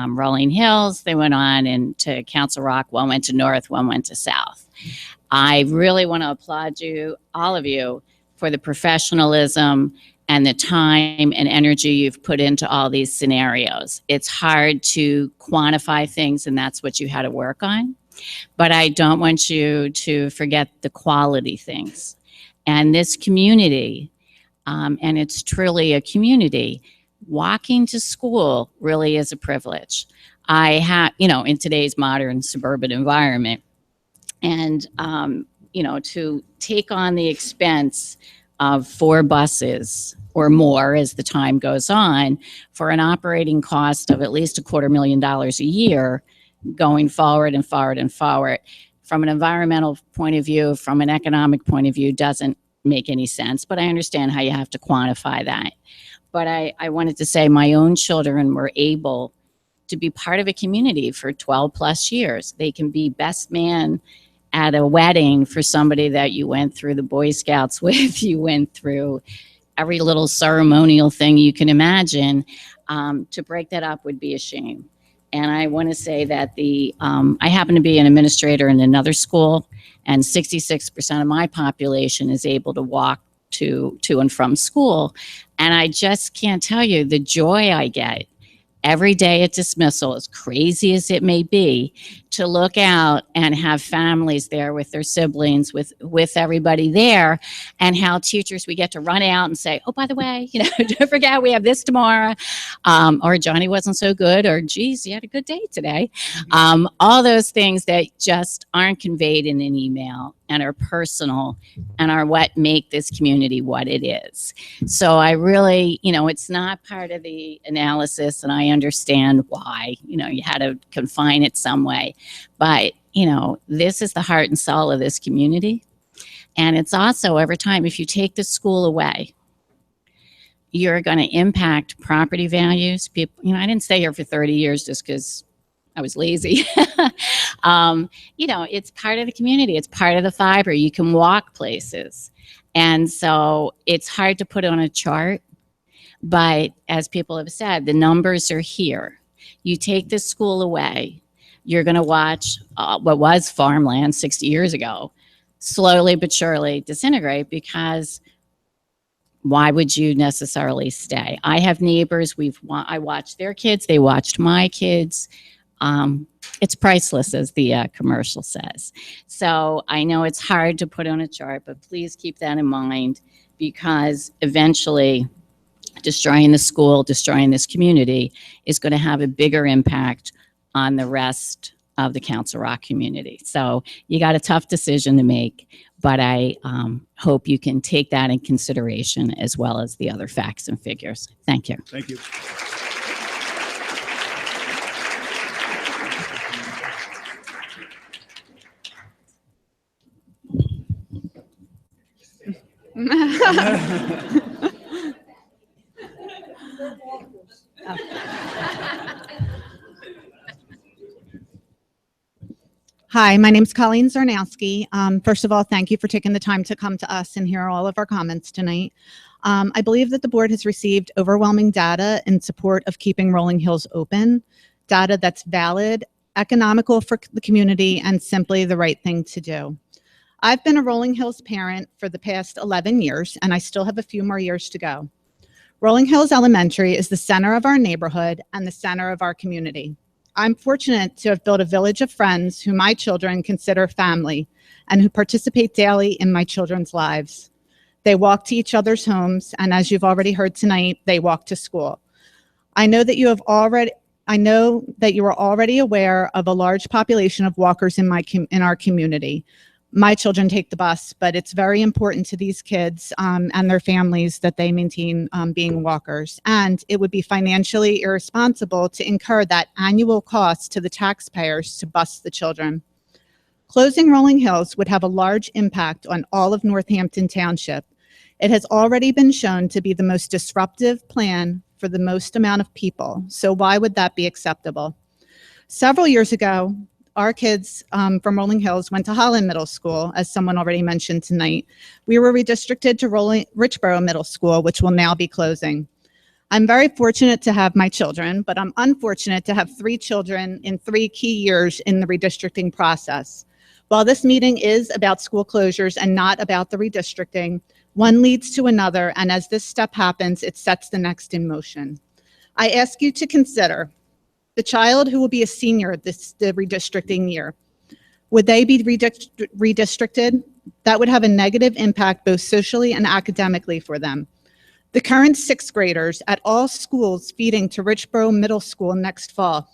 Speaker 14: Rolling Hills. They went on into Council Rock. One went to North, one went to South. I really want to applaud you, all of you, for the professionalism and the time and energy you've put into all these scenarios. It's hard to quantify things, and that's what you had to work on. But I don't want you to forget the quality things. And this community, and it's truly a community, walking to school really is a privilege. I have, in today's modern suburban environment, and, to take on the expense of 4 buses or more as the time goes on for an operating cost of at least $250,000 a year going forward and forward and forward, from an environmental point of view, from an economic point of view, doesn't make any sense. But I understand how you have to quantify that. But I wanted to say my own children were able to be part of a community for 12 plus years. They can be best man at a wedding for somebody that you went through the Boy Scouts with, you went through every little ceremonial thing you can imagine. To break that up would be a shame. And I want to say that I happen to be an administrator in another school, and 66% of my population is able to walk to and from school. And I just can't tell you the joy I get every day at dismissal, as crazy as it may be, to look out and have families there with their siblings, with everybody there, and how teachers, we get to run out and say, oh, by the way, don't forget we have this tomorrow, or Johnny wasn't so good, or geez, you had a good day today. All those things that just aren't conveyed in an email and are personal and are what make this community what it is. So I really, it's not part of the analysis, and I understand why, you had to confine it some way. But, this is the heart and soul of this community. And it's also, every time, if you take the school away, you're going to impact property values. People, I didn't stay here for 30 years just because I was lazy. It's part of the community. It's part of the fiber. You can walk places. And so it's hard to put on a chart. But as people have said, the numbers are here. You take this school away, you're going to watch what was farmland 60 years ago slowly but surely disintegrate, because why would you necessarily stay? I have neighbors, I watched their kids, they watched my kids. It's priceless, as the commercial says. So I know it's hard to put on a chart, but please keep that in mind, because eventually destroying the school, destroying this community is going to have a bigger impact on the rest of the Council Rock community. So you got a tough decision to make, but I hope you can take that in consideration as well as the other facts and figures. Thank you.
Speaker 1: Thank you.
Speaker 15: Hi, my name's Colleen Zuransky. First of all, thank you for taking the time to come to us and hear all of our comments tonight. I believe that the board has received overwhelming data in support of keeping Rolling Hills open, data that's valid, economical for the community, and simply the right thing to do. I've been a Rolling Hills parent for the past 11 years, and I still have a few more years to go. Rolling Hills Elementary is the center of our neighborhood and the center of our community. I'm fortunate to have built a village of friends who my children consider family and who participate daily in my children's lives. They walk to each other's homes, and as you've already heard tonight, they walk to school. I know that you are already aware of a large population of walkers in our community. My children take the bus, but it's very important to these kids and their families that they maintain being walkers. And it would be financially irresponsible to incur that annual cost to the taxpayers to bus the children. Closing Rolling Hills would have a large impact on all of Northampton Township. It has already been shown to be the most disruptive plan for the most amount of people. So why would that be acceptable? Several years ago, our kids from Rolling Hills went to Holland Middle School, as someone already mentioned tonight. We were redistricted to Richboro Middle School, which will now be closing. I'm very fortunate to have my children, but I'm unfortunate to have 3 children in 3 key years in the redistricting process. While this meeting is about school closures and not about the redistricting, one leads to another, and as this step happens, it sets the next in motion. I ask you to consider the child who will be a senior the redistricting year. Would they be redistricted? That would have a negative impact both socially and academically for them. The current 6th graders at all schools feeding to Richboro Middle School next fall.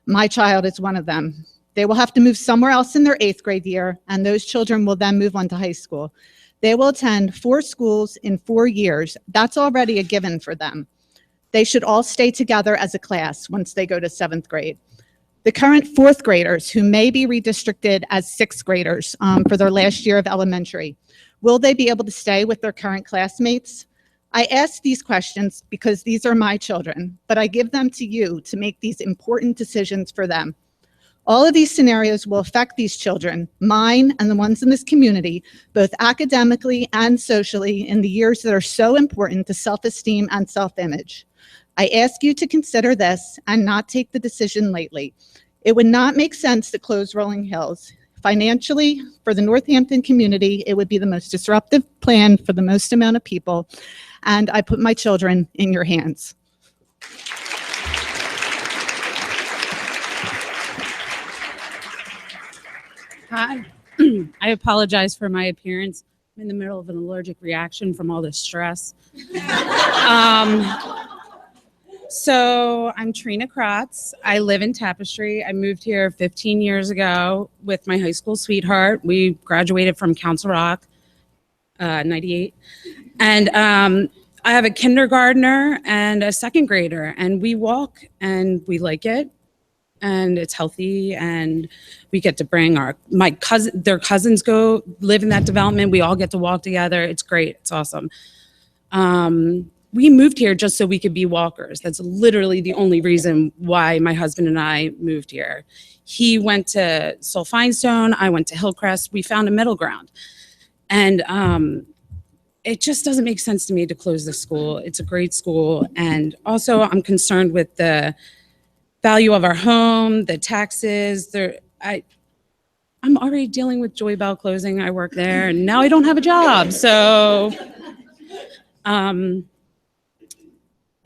Speaker 15: My child is one of them. They will have to move somewhere else in their 8th grade year, and those children will then move on to high school. They will attend 4 schools in 4 years. That's already a given for them. They should all stay together as a class once they go to 7th grade. The current 4th graders who may be redistricted as 6th graders for their last year of elementary, will they be able to stay with their current classmates? I ask these questions because these are my children, but I give them to you to make these important decisions for them. All of these scenarios will affect these children, mine and the ones in this community, both academically and socially in the years that are so important to self-esteem and self-image. I ask you to consider this and not take the decision lightly. It would not make sense to close Rolling Hills. Financially, for the Northampton community, it would be the most disruptive plan for the most amount of people, and I put my children in your hands.
Speaker 16: Hi. I apologize for my appearance. I'm in the middle of an allergic reaction from all this stress. So I'm Trina Kratz. I live in Tapestry. I moved here 15 years ago with my high school sweetheart. We graduated from Council Rock, 98. And I have a kindergartner and a 2nd grader, and we walk and we like it. And it's healthy, and we get to bring their cousins go live in that development. We all get to walk together. It's great. It's awesome. We moved here just so we could be walkers. That's literally the only reason why my husband and I moved here. He went to Sulfinestone. I went to Hillcrest. We found a middle ground. And it just doesn't make sense to me to close the school. It's a great school. And also I'm concerned with the value of our home, the taxes. I'm already dealing with Joy Bell closing. I work there, and now I don't have a job. So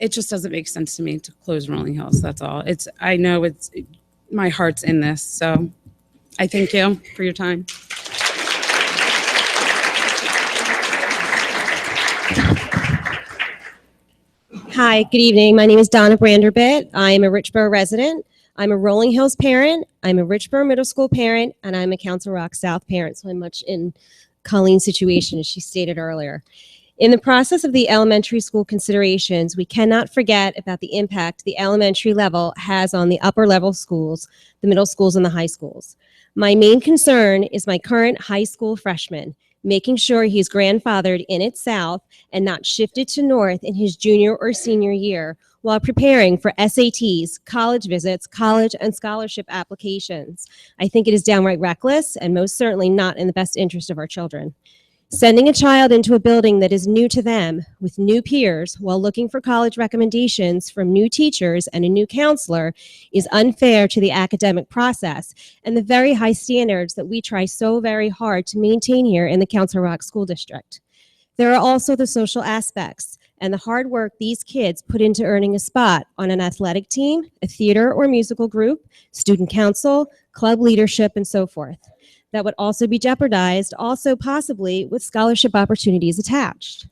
Speaker 16: it just doesn't make sense to me to close Rolling Hills. That's all. I know my heart's in this. So I thank you for your time.
Speaker 17: Hi, good evening. My name is Donna Branderbit. I am a Richboro resident. I'm a Rolling Hills parent. I'm a Richboro Middle School parent, and I'm a Council Rock South parent. So I'm much in Colleen's situation, as she stated earlier. In the process of the elementary school considerations, we cannot forget about the impact the elementary level has on the upper level schools, the middle schools, and the high schools. My main concern is my current high school freshmen. making sure he's grandfathered in at South and not shifted to North in his junior or senior year while preparing for SATs, college visits, college and scholarship applications. I think it is downright reckless and most certainly not in the best interest of our children. Sending a child into a building that is new to them with new peers while looking for college recommendations from new teachers and a new counselor is unfair to the academic process and the very high standards that we try so very hard to maintain here in the Council Rock School District. There are also the social aspects and the hard work these kids put into earning a spot on an athletic team, a theater or musical group, student council, club leadership, and so forth. That would also be jeopardized, also possibly with scholarship opportunities attached.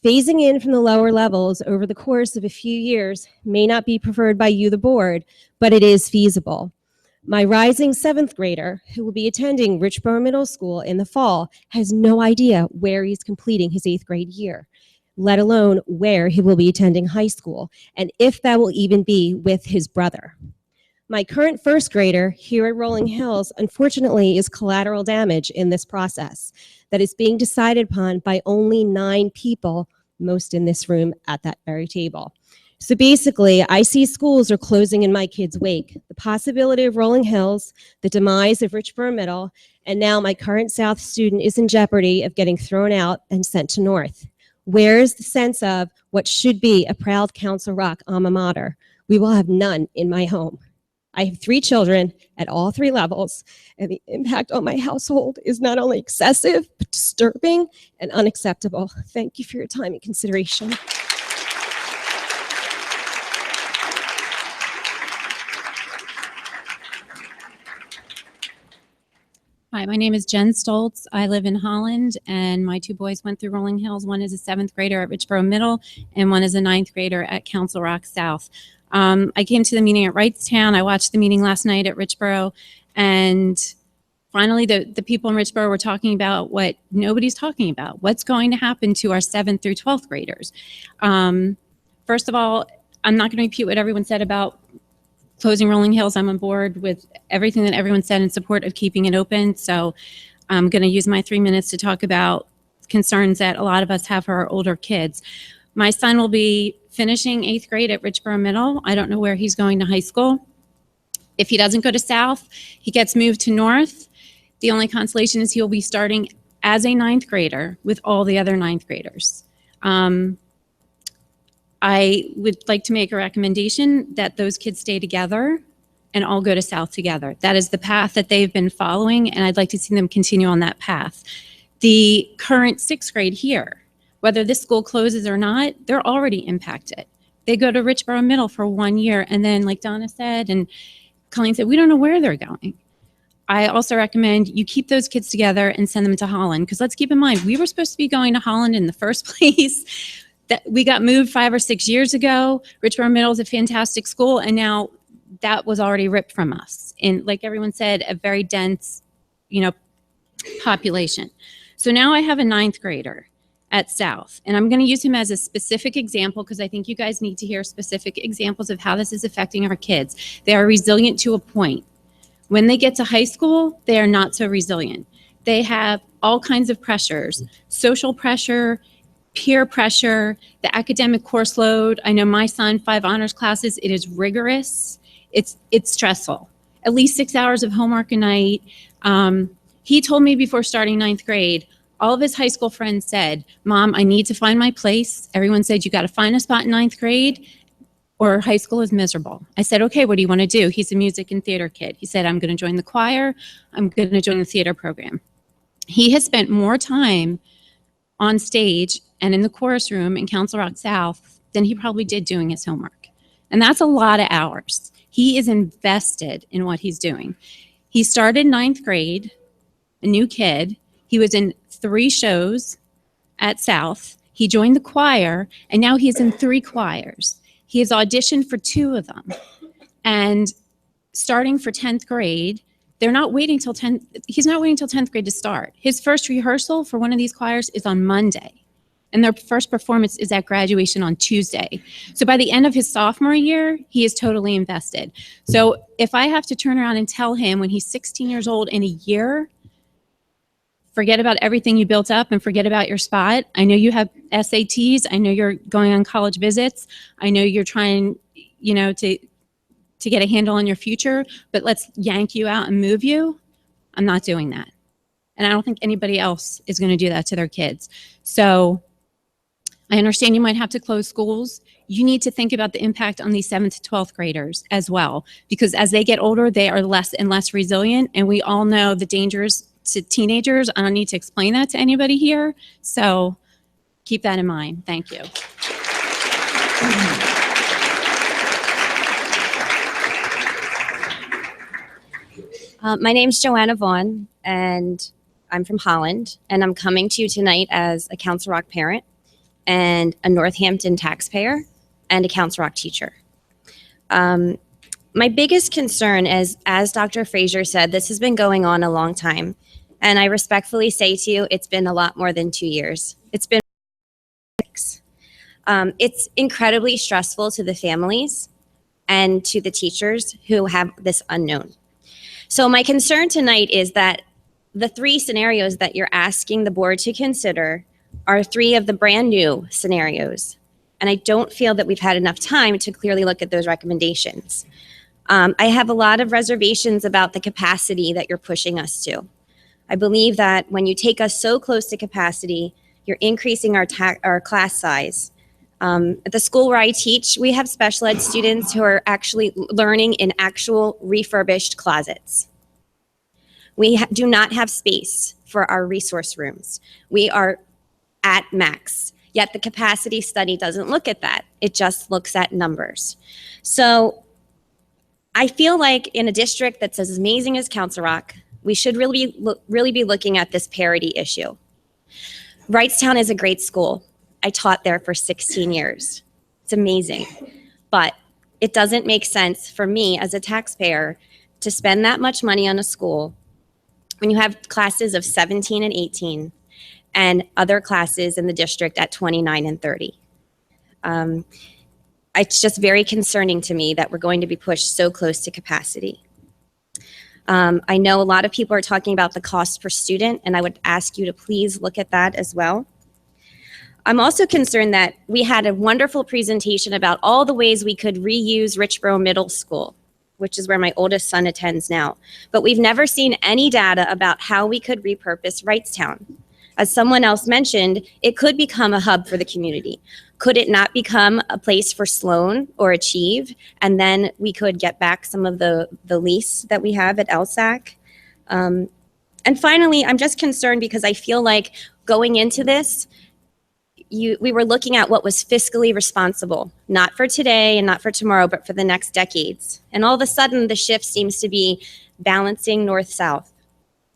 Speaker 17: Phasing in from the lower levels over the course of a few years may not be preferred by you, the board, but it is feasible. My rising 7th grader, who will be attending Richboro Middle School in the fall, has no idea where he's completing his 8th grade year, let alone where he will be attending high school, and if that will even be with his brother. My current 1st grader here at Rolling Hills, unfortunately, is collateral damage in this process that is being decided upon by only 9 people, most in this room at that very table. So basically, I see schools are closing in my kids' wake. The possibility of Rolling Hills, the demise of Richboro Middle, and now my current South student is in jeopardy of getting thrown out and sent to North. Where is the sense of what should be a proud Council Rock alma mater? We will have none in my home. I have 3 children at all 3 levels, and the impact on my household is not only excessive, but disturbing and unacceptable. Thank you for your time and consideration.
Speaker 18: Hi, my name is Jen Stoltz. I live in Holland, and my 2 boys went through Rolling Hills. One is a 7th grader at Richboro Middle, and one is a 9th grader at Council Rock South. I came to the meeting at Wrightstown. I watched the meeting last night at Richboro, and finally the people in Richboro were talking about what nobody's talking about. What's going to happen to our 7th through 12th graders? First of all, I'm not going to repeat what everyone said about closing Rolling Hills. I'm on board with everything that everyone said in support of keeping it open. So I'm going to use my 3 minutes to talk about concerns that a lot of us have for our older kids. My son will be finishing 8th grade at Richboro Middle. I don't know where he's going to high school. If he doesn't go to South, he gets moved to North. The only consolation is he'll be starting as a 9th grader with all the other 9th graders. I would like to make a recommendation that those kids stay together and all go to South together. That is the path that they've been following, and I'd like to see them continue on that path. The current 6th grade here, whether this school closes or not, they're already impacted. They go to Richboro Middle for 1 year, and then like Donna said, and Colleen said, we don't know where they're going. I also recommend you keep those kids together and send them to Holland, because let's keep in mind, we were supposed to be going to Holland in the first place. That we got moved 5 or 6 years ago. Richboro Middle is a fantastic school, and now that was already ripped from us. And like everyone said, a very dense, population. So now I have a 9th grader at South, and I'm going to use him as a specific example because I think you guys need to hear specific examples of how this is affecting our kids. They are resilient to a point. When they get to high school, they are not so resilient. They have all kinds of pressures, social pressure, peer pressure, the academic course load. I know my son, 5 honors classes, it is rigorous. It's stressful. At least 6 hours of homework a night. He told me before starting 9th grade, all of his high school friends said, Mom, I need to find my place. Everyone said, you got to find a spot in 9th grade or high school is miserable. I said, okay, what do you want to do? He's a music and theater kid. He said, I'm going to join the choir. I'm going to join the theater program. He has spent more time on stage and in the chorus room in Council Rock South than he probably did doing his homework. And that's a lot of hours. He is invested in what he's doing. He started 9th grade, a new kid. He was in 3 shows at South. He joined the choir, and now he's in 3 choirs. He has auditioned for 2 of them. And starting for 10th grade, they're not waiting till 10th. He's not waiting till 10th grade to start. His first rehearsal for one of these choirs is on Monday. And their first performance is at graduation on Tuesday. So by the end of his sophomore year, he is totally invested. So if I have to turn around and tell him when he's 16 years old in a year, forget about everything you built up and forget about your spot. I know you have SATs. I know you're going on college visits. I know you're trying, to get a handle on your future, but let's yank you out and move you. I'm not doing that. And I don't think anybody else is going to do that to their kids. So I understand you might have to close schools. You need to think about the impact on these 7th to 12th graders as well, because as they get older, they are less and less resilient. And we all know the dangers to teenagers. I don't need to explain that to anybody here. So keep that in mind. Thank you.
Speaker 17: My name's Joanna Vaughn, and I'm from Holland, and I'm coming to you tonight as a Council Rock parent and a Northampton taxpayer and a Council Rock teacher. My biggest concern is, as Dr. Fraser said, this has been going on a long time, and I respectfully say to you, it's been a lot more than 2 years. It's been 6. It's incredibly stressful to the families and to the teachers who have this unknown. So my concern tonight is that the 3 scenarios that you're asking the board to consider are 3 of the brand new scenarios. And I don't feel that we've had enough time to clearly look at those recommendations. I have a lot of reservations about the capacity that you're pushing us to. I believe that when you take us so close to capacity, you're increasing our class size. At the school where I teach, we have special ed students who are actually learning in actual refurbished closets. We do not have space for our resource rooms. We are at max, yet the capacity study doesn't look at that. It just looks at numbers. So I feel like in a district that's as amazing as Council Rock, we should really be looking at this parity issue. Wrightstown is a great school. I taught there for 16 years. It's amazing. But it doesn't make sense for me as a taxpayer to spend that much money on a school when you have classes of 17 and 18 and other classes in the district at 29 and 30. It's just very concerning to me that we're going to be pushed so close to capacity. I know a lot of people are talking about the cost per student, and I would ask you to please look at that as well. I'm also concerned that we had a wonderful presentation about all the ways we could reuse Richboro Middle School, which is where my oldest son attends now. But we've never seen any data about how we could repurpose Wrightstown. As someone else mentioned, it could become a hub for the community. Could it not become a place for Sloan or Achieve? And then we could get back some of the lease that we have at LSAC. And finally, I'm just concerned because I feel like going into this, we were looking at what was fiscally responsible, not for today and not for tomorrow, but for the next decades. And all of a sudden, the shift seems to be balancing north-south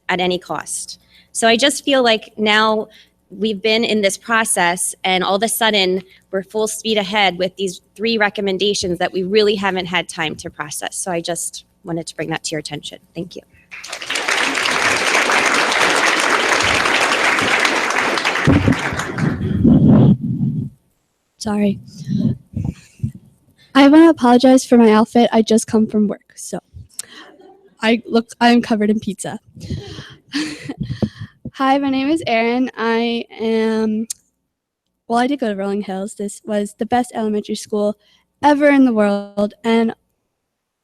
Speaker 17: at any cost. So I just feel like now we've been in this process and all of a sudden we're full speed ahead with these 3 recommendations that we really haven't had time to process. So I just wanted to bring that to your attention. Thank you.
Speaker 19: Sorry. I want to apologize for my outfit. I just come from work, so I'm covered in pizza. Hi, my name is Erin. I did go to Rolling Hills. This was the best elementary school ever in the world, and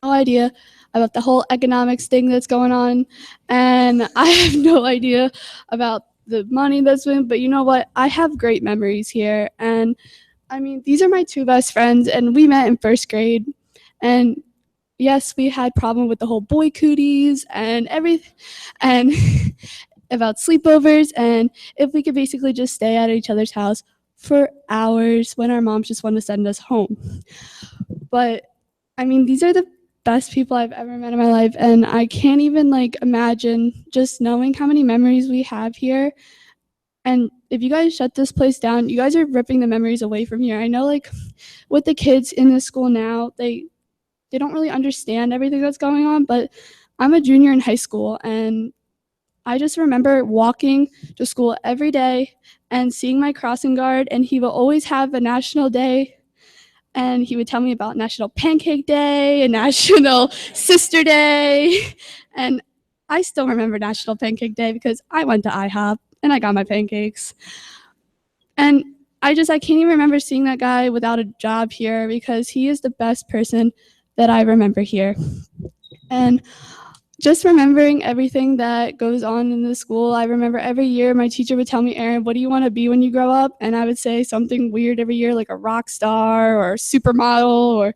Speaker 19: no idea about the whole economics thing that's going on, and I have no idea about the money that's been, but you know what? I have great memories here, and I mean, these are my 2 best friends, and we met in 1st grade, and yes, we had problem with the whole boy cooties and everything, and about sleepovers, and if we could basically just stay at each other's house for hours when our moms just want to send us home. But I mean, these are the best people I've ever met in my life, and I can't even imagine just knowing how many memories we have here. And if you guys shut this place down, you guys are ripping the memories away from here. I know with the kids in the school now, they don't really understand everything that's going on, but I'm a junior in high school, and I just remember walking to school every day and seeing my crossing guard, and he will always have a national day, and he would tell me about National Pancake Day and National Sister Day, and I still remember National Pancake Day because I went to IHOP and I got my pancakes. And I can't even remember seeing that guy without a job here because he is the best person that I remember here. And just remembering everything that goes on in the school, I remember every year my teacher would tell me, Erin, what do you want to be when you grow up? And I would say something weird every year, like a rock star or a supermodel.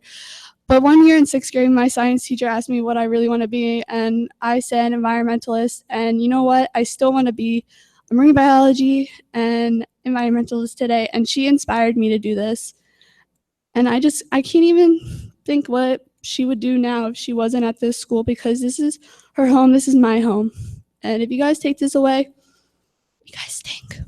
Speaker 19: But one year in 6th grade, my science teacher asked me what I really want to be, and I said environmentalist. And you know what? I still want to be a marine biology and environmentalist today, and she inspired me to do this. And I can't even think what she would do now if she wasn't at this school, because this is her home, this is my home. And if you guys take this away, you guys stink.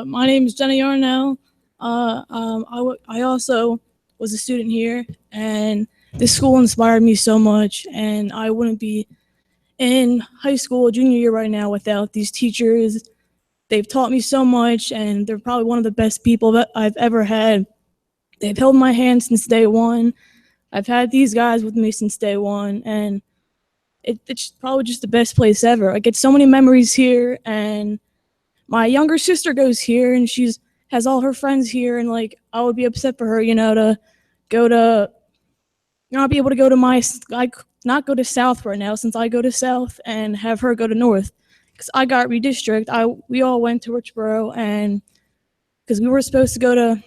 Speaker 20: My name is Jenna Yarnell. I also was a student here, and this school inspired me so much, and I wouldn't be in high school, junior year right now without these teachers. They've taught me so much, and they're probably one of the best people that I've ever had. They've held my hand since day one. I've had these guys with me since day one, and it's probably just the best place ever. I get so many memories here, and my younger sister goes here, and has all her friends here, and like I would be upset for her, to go to, not be able to go to not go to South right now since I go to South, and have her go to North because I got redistrict. We all went to Richboro, and because we were supposed to go to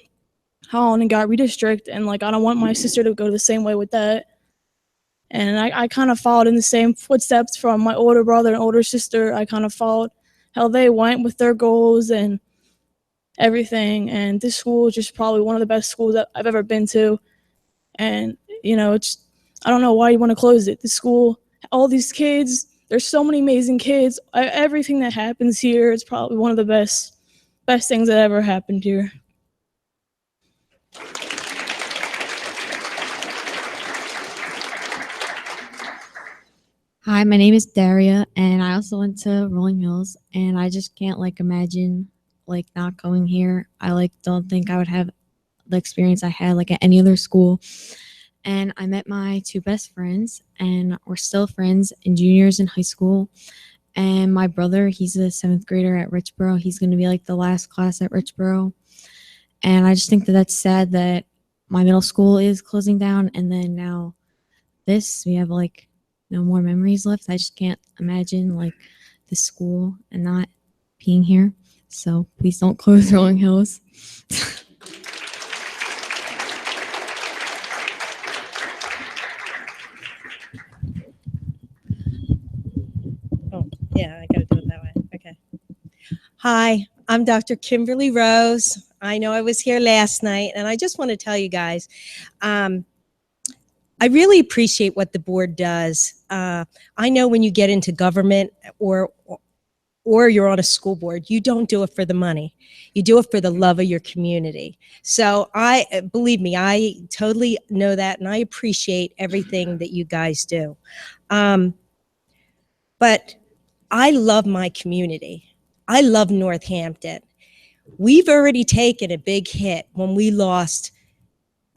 Speaker 20: Holland and got redistrict, and like I don't want my sister to go the same way with that. And I kind of followed in the same footsteps from my older brother and older sister. I kind of followed how they went with their goals and everything. And this school is just probably one of the best schools that I've ever been to. And, I don't know why you want to close it. The school, all these kids, there's so many amazing kids. Everything that happens here is probably one of the best things that ever happened here.
Speaker 21: Hi, my name is Daria, and I also went to Rolling Hills, and I just can't imagine not going here. I don't think I would have the experience I had at any other school. And I met my two best friends, and we're still friends and juniors in high school. And my brother, he's a 7th grader at Richboro. He's going to be the last class at Richboro. And I just think that that's sad that my middle school is closing down, and then now we have no more memories left. I just can't imagine the school and not being here. So please don't close Rolling Hills.
Speaker 22: Yeah, I gotta do it that way. Okay. Hi, I'm Dr. Kimberly Rose. I know I was here last night, and I just want to tell you guys, I really appreciate what the board does. I know when you get into government or you're on a school board, you don't do it for the money. You do it for the love of your community. So believe me, I totally know that, and I appreciate everything that you guys do. But I love my community. I love Northampton. We've already taken a big hit when we lost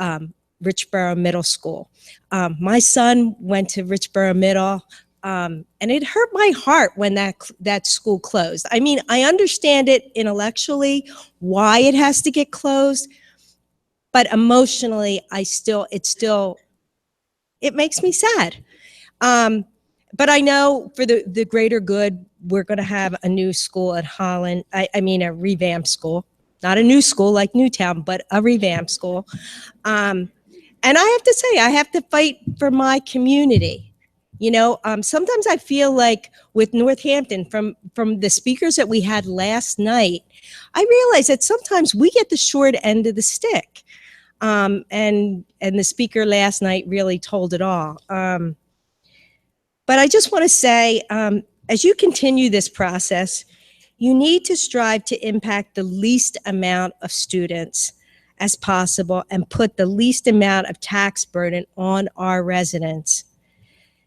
Speaker 22: Richboro Middle School. My son went to Richboro Middle, and it hurt my heart when that school closed. I mean, I understand it intellectually, why it has to get closed, but emotionally, it makes me sad. But I know for the greater good, we're going to have a new school at Holland. I mean, a revamped school, not a new school like Newtown, but a revamped school. And I have to say, I have to fight for my community. Sometimes I feel like with Northampton, from the speakers that we had last night, I realize that sometimes we get the short end of the stick. And the speaker last night really told it all. But I just want to say, as you continue this process, you need to strive to impact the least amount of students as possible and put the least amount of tax burden on our residents.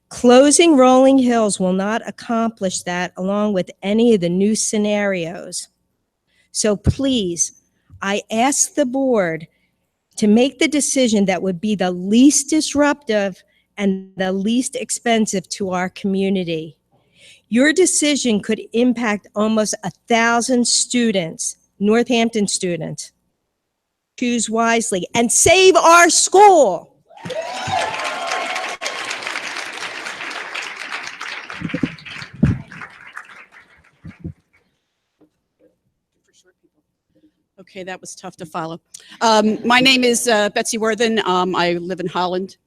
Speaker 22: Closing Rolling Hills will not accomplish that along with any of the new scenarios. So please, I ask the board to make the decision that would be the least disruptive and the least expensive to our community. Your decision could impact almost 1,000 students, Northampton students. Choose wisely and save our school.
Speaker 3: Okay, that was tough to follow. My name is Betsy Worthen. I live in Holland.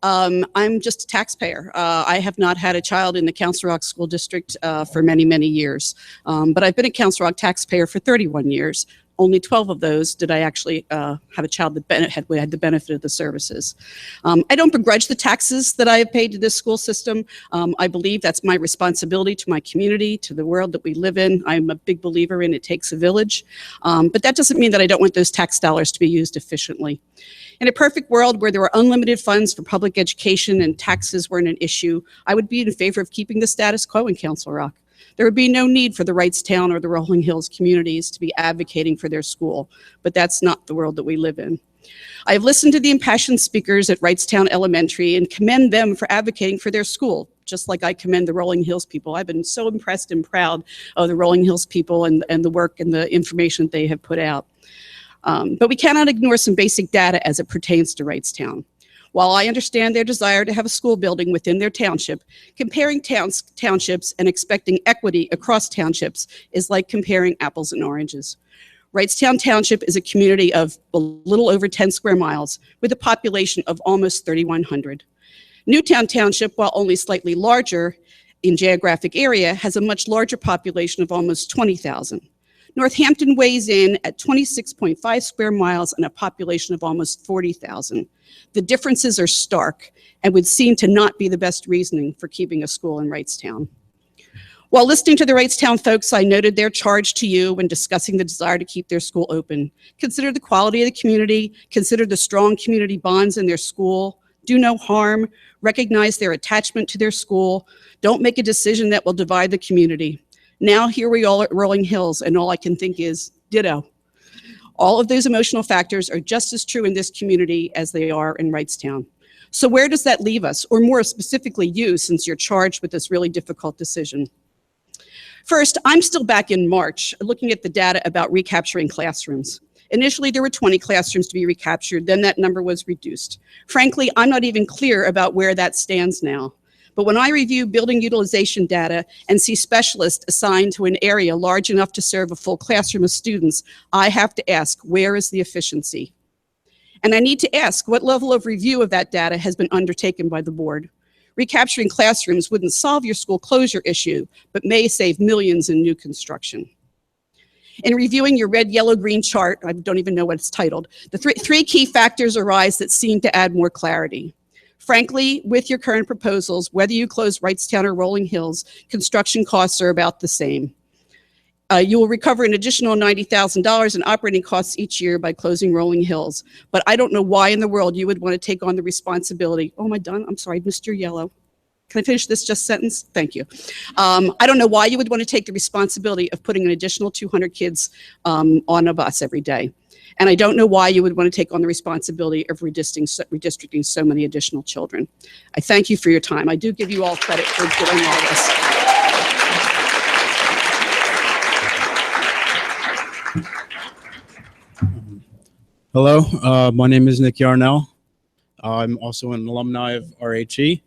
Speaker 3: I'm just a taxpayer. I have not had a child in the Council Rock School District for many, many years. But I've been a Council Rock taxpayer for 31 years. Only 12 of those did I actually have a child that had the benefit of the services. I don't begrudge the taxes that I have paid to this school system. I believe that's my responsibility to my community, to the world that we live in. I'm a big believer in it takes a village. But that doesn't mean that I don't want those tax dollars to be used efficiently. In a perfect world where there were unlimited funds for public education and taxes weren't an issue, I would be in favor of keeping the status quo in Council Rock. There would be no need for the Wrightstown or the Rolling Hills communities to be advocating for their school, but that's not the world that we live in. I have listened to the impassioned speakers at Wrightstown Elementary and commend them for advocating for their school, just like I commend the Rolling Hills people. I've been so impressed and proud of the Rolling Hills people and the work and the information they have put out. But we cannot ignore some basic data as it pertains to Wrightstown. While I understand their desire to have a school building within their township, comparing townships and expecting equity across townships is like comparing apples and oranges. Wrightstown Township is a community of a little over 10 square miles with a population of almost 3,100. Newtown Township, while only slightly larger in geographic area, has a much larger population of almost 20,000. Northampton weighs in at 26.5 square miles and a population of almost 40,000. The differences are stark and would seem to not be the best reasoning for keeping a school in Wrightstown. While listening to the Wrightstown folks, I noted their charge to you when discussing the desire to keep their school open. Consider the quality of the community, consider the strong community bonds in their school, do no harm, recognize their attachment to their school, don't make a decision that will divide the community. Now here we are at Rolling Hills, and all I can think is ditto. All of those emotional factors are just as true in this community as they are in Wrightstown. So where does that leave us, or more specifically you, since you're charged with this really difficult decision? First, I'm still back in March looking at the data about recapturing classrooms. Initially, there were 20 classrooms to be recaptured, then that number was reduced. Frankly, I'm not even clear about where that stands now. But when I review building utilization data and see specialists assigned to an area large enough to serve a full classroom of students, I have to ask, where is the efficiency? And I need to ask, what level of review of that data has been undertaken by the board? Recapturing classrooms wouldn't solve your school closure issue, but may save millions in new construction. In reviewing your red, yellow, green chart, I don't even know what it's titled, the three key factors arise that seem to add more clarity. Frankly, with your current proposals, whether you close Wrightstown or Rolling Hills, construction costs are about the same. You will recover an additional $90,000 in operating costs each year by closing Rolling Hills. But I don't know why in the world you would want to take on the responsibility. Oh, am I done? I'm sorry, Mr. Yellow. Can I finish this just sentence? Thank you. I don't know why you would want to take the responsibility of putting an additional 200 kids on a bus every day. And I don't know why you would want to take on the responsibility of redistricting so many additional children. I thank you for your time. I do give you all credit for doing all this.
Speaker 4: Hello, my name is Nick Yarnell. I'm also an alumni of RHE.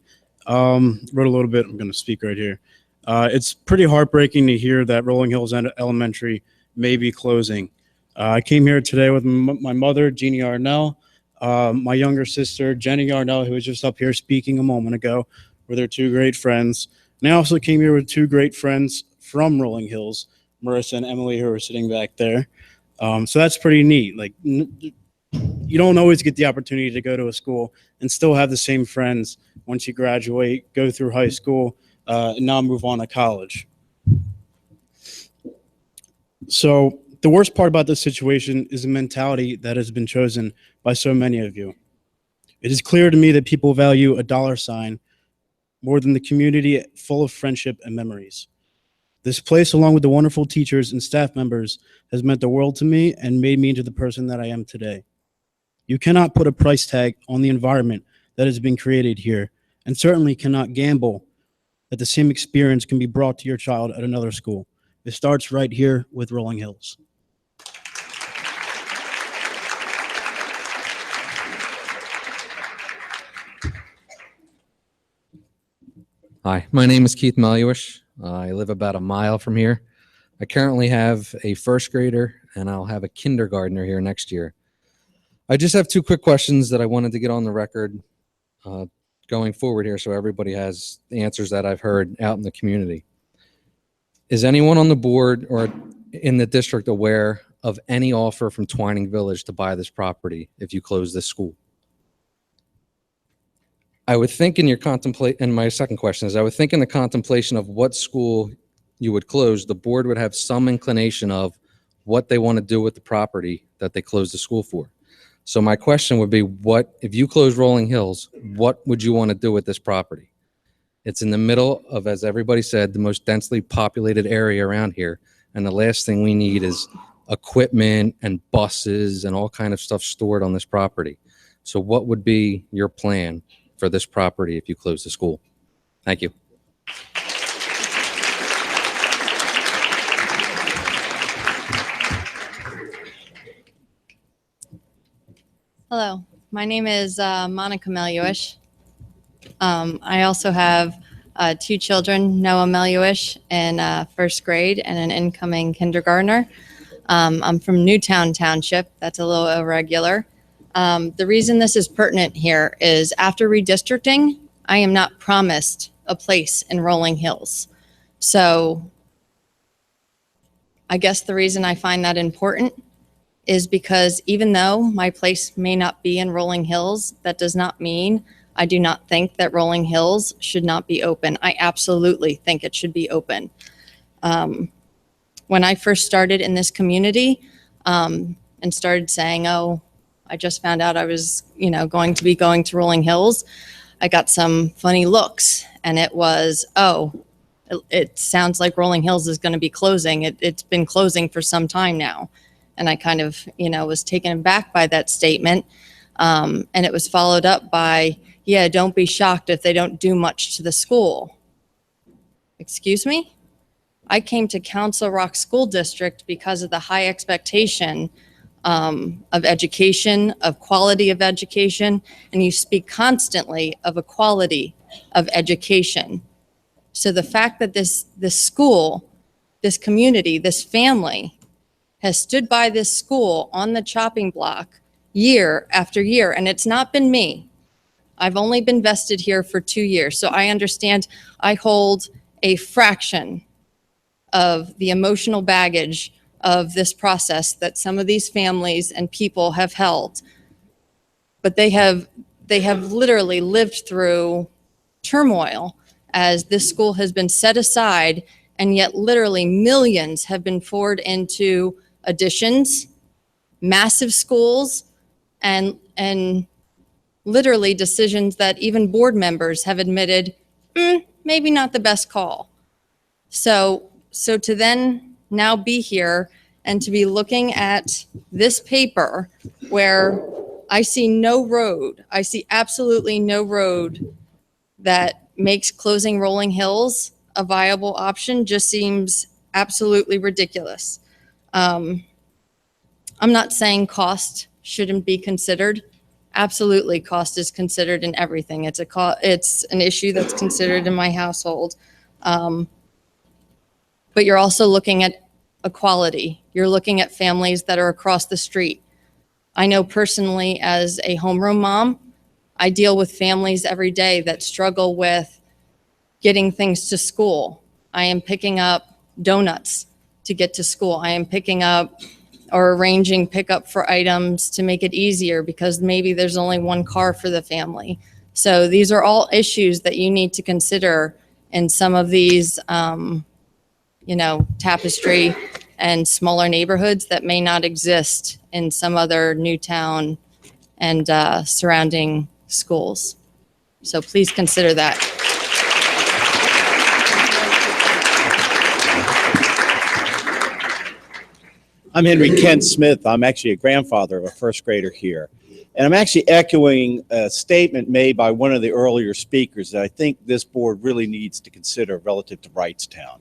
Speaker 4: Wrote a little bit, I'm going to speak right here. It's pretty heartbreaking to hear that Rolling Hills Elementary may be closing. I came here today with my mother, Jeannie Yarnell, my younger sister, Jenny Yarnell, who was just up here speaking a moment ago, with her two great friends. And I also came here with two great friends from Rolling Hills, Marissa and Emily, who are sitting back there. So that's pretty neat. Like, you don't always get the opportunity to go to a school and still have the same friends once you graduate, go through high school, and now move on to college. So the worst part about this situation is the mentality that has been chosen by so many of you. It is clear to me that people value a dollar sign more than the community full of friendship and memories. This place, along with the wonderful teachers and staff members, has meant the world to me and made me into the person that I am today. You cannot put a price tag on the environment that has been created here, and certainly cannot gamble that the same experience can be brought to your child at another school. It starts right here with Rolling Hills.
Speaker 5: Hi, my name is Keith Maluish. I live about a mile from here. I currently have a first grader and I'll have a kindergartner here next year. I just have two quick questions that I wanted to get on the record going forward here so everybody has the answers that I've heard out in the community. Is anyone on the board or in the district aware of any offer from Twining Village to buy this property if you close this school? I would think in your and my second question is, I would think in the contemplation of what school you would close, the board would have some inclination of what they want to do with the property that they close the school for. So my question would be, what, if you close Rolling Hills, what would you want to do with this property? It's in the middle of, as everybody said, the most densely populated area around here. And the last thing we need is equipment and buses and all kind of stuff stored on this property. So what would be your plan for this property if you close the school? Thank you.
Speaker 6: Hello, my name is Monica Meluish. I also have two children, Noah Meluish in first grade and an incoming kindergartner. I'm from Newtown Township. That's a little irregular. The reason this is pertinent here is after redistricting, I am not promised a place in Rolling Hills. So I guess the reason I find that important is because even though my place may not be in Rolling Hills, that does not mean I do not think that Rolling Hills should not be open. I absolutely think it should be open. When I first started in this community and started saying, oh, I just found out I was, going to be going to Rolling Hills, I got some funny looks, and it was, oh, it sounds like Rolling Hills is going to be closing. It's been closing for some time now. And I kind of, was taken aback by that statement. And it was followed up by, yeah, don't be shocked if they don't do much to the school. Excuse me? I came to Council Rock School District because of the high expectation of education, of quality of education, and you speak constantly of equality of education. So the fact that this school, this community, this family has stood by this school on the chopping block year after year, and it's not been me. I've only been vested here for 2 years, so I understand I hold a fraction of the emotional baggage of this process that some of these families and people have held. But they have literally lived through turmoil as this school has been set aside, and yet literally millions have been poured into additions, massive schools, and literally decisions that even board members have admitted, maybe not the best call. So to then now be here and to be looking at this paper where I see no road, I see absolutely no road that makes closing Rolling Hills a viable option just seems absolutely ridiculous. I'm not saying cost shouldn't be considered. Absolutely, cost is considered in everything. It's an issue that's considered in my household. But you're also looking at equality. You're looking at families that are across the street. I know personally as a homeroom mom, I deal with families every day that struggle with getting things to school. I am picking up donuts to get to school. I am picking up or arranging pickup for items to make it easier because maybe there's only one car for the family. So these are all issues that you need to consider in some of these, Tapestry and smaller neighborhoods that may not exist in some other Newtown and surrounding schools. So please consider that.
Speaker 7: I'm Henry Kent Smith. I'm actually a grandfather of a first grader here. And I'm actually echoing a statement made by one of the earlier speakers that I think this board really needs to consider relative to Wrightstown.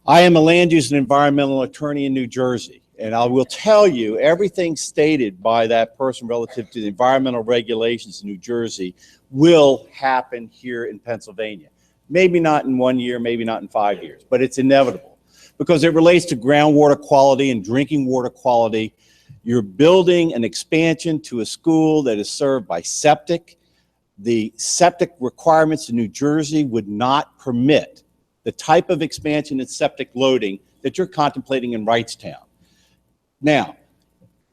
Speaker 7: I am a land use and environmental attorney in New Jersey, and I will tell you everything stated by that person relative to the environmental regulations in New Jersey will happen here in Pennsylvania. Maybe not in 1 year, maybe not in 5 years, but it's inevitable because it relates to groundwater quality and drinking water quality. You're building an expansion to a school that is served by septic. The septic requirements in New Jersey would not permit the type of expansion and septic loading that you're contemplating in Wrightstown. Now,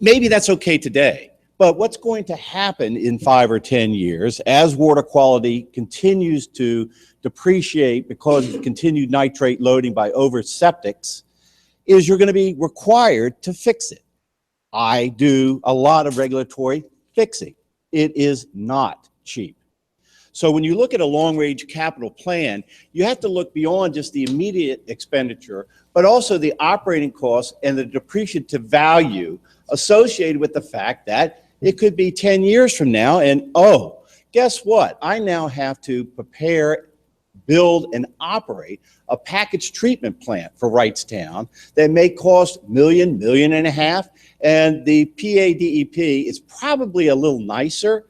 Speaker 7: maybe that's okay today, but what's going to happen in 5 or 10 years as water quality continues to depreciate because of continued nitrate loading by over septics is you're going to be required to fix it. I do a lot of regulatory fixing. It is not cheap. So when you look at a long-range capital plan, you have to look beyond just the immediate expenditure, but also the operating costs and the depreciative value associated with the fact that it could be 10 years from now and, oh, guess what? I now have to prepare, build, and operate a package treatment plant for Wrightstown that may cost $1 million, $1.5 million, and the PA-DEP is probably a little nicer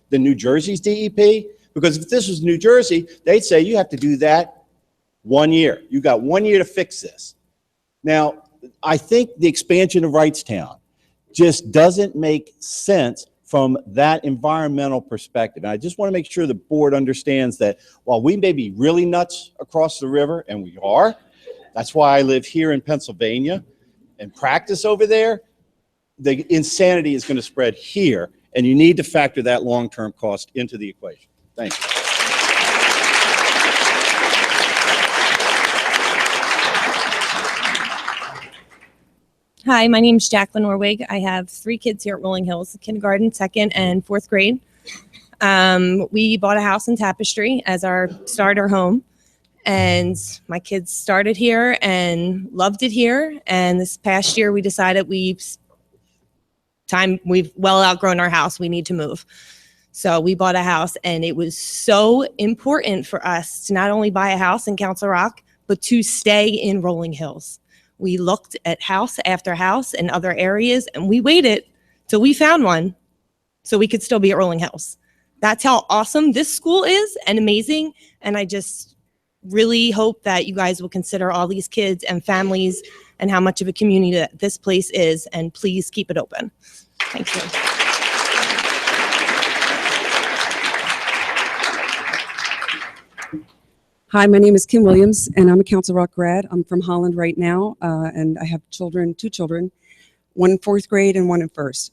Speaker 7: than New Jersey's DEP, because if this was New Jersey, they'd say you have to do that 1 year. You got 1 year to fix this. Now, I think the expansion of Wrightstown just doesn't make sense from that environmental perspective. And I just want to make sure the board understands that while we may be really nuts across the river, and we are, that's why I live here in Pennsylvania and practice over there, the insanity is going to spread here, and you need to factor that long-term cost into the equation. Thank you.
Speaker 8: Hi, my name is Jacqueline Orwig. I have 3 kids here at Rolling Hills, kindergarten, 2nd, and 4th grade. We bought a house in Tapestry as our starter home, and my kids started here and loved it here. And this past year, we decided we've well outgrown our house. We need to move. So we bought a house, and it was so important for us to not only buy a house in Council Rock, but to stay in Rolling Hills. We looked at house after house in other areas, and we waited till we found one so we could still be at Rolling Hills. That's how awesome this school is and amazing. And I just really hope that you guys will consider all these kids and families and how much of a community that this place is, and please keep it open. Thank you.
Speaker 23: Hi, my name is Kim Williams, and I'm a Council Rock grad. I'm from Holland right now, and I have children, 2 children, one in 4th grade and one in 1st.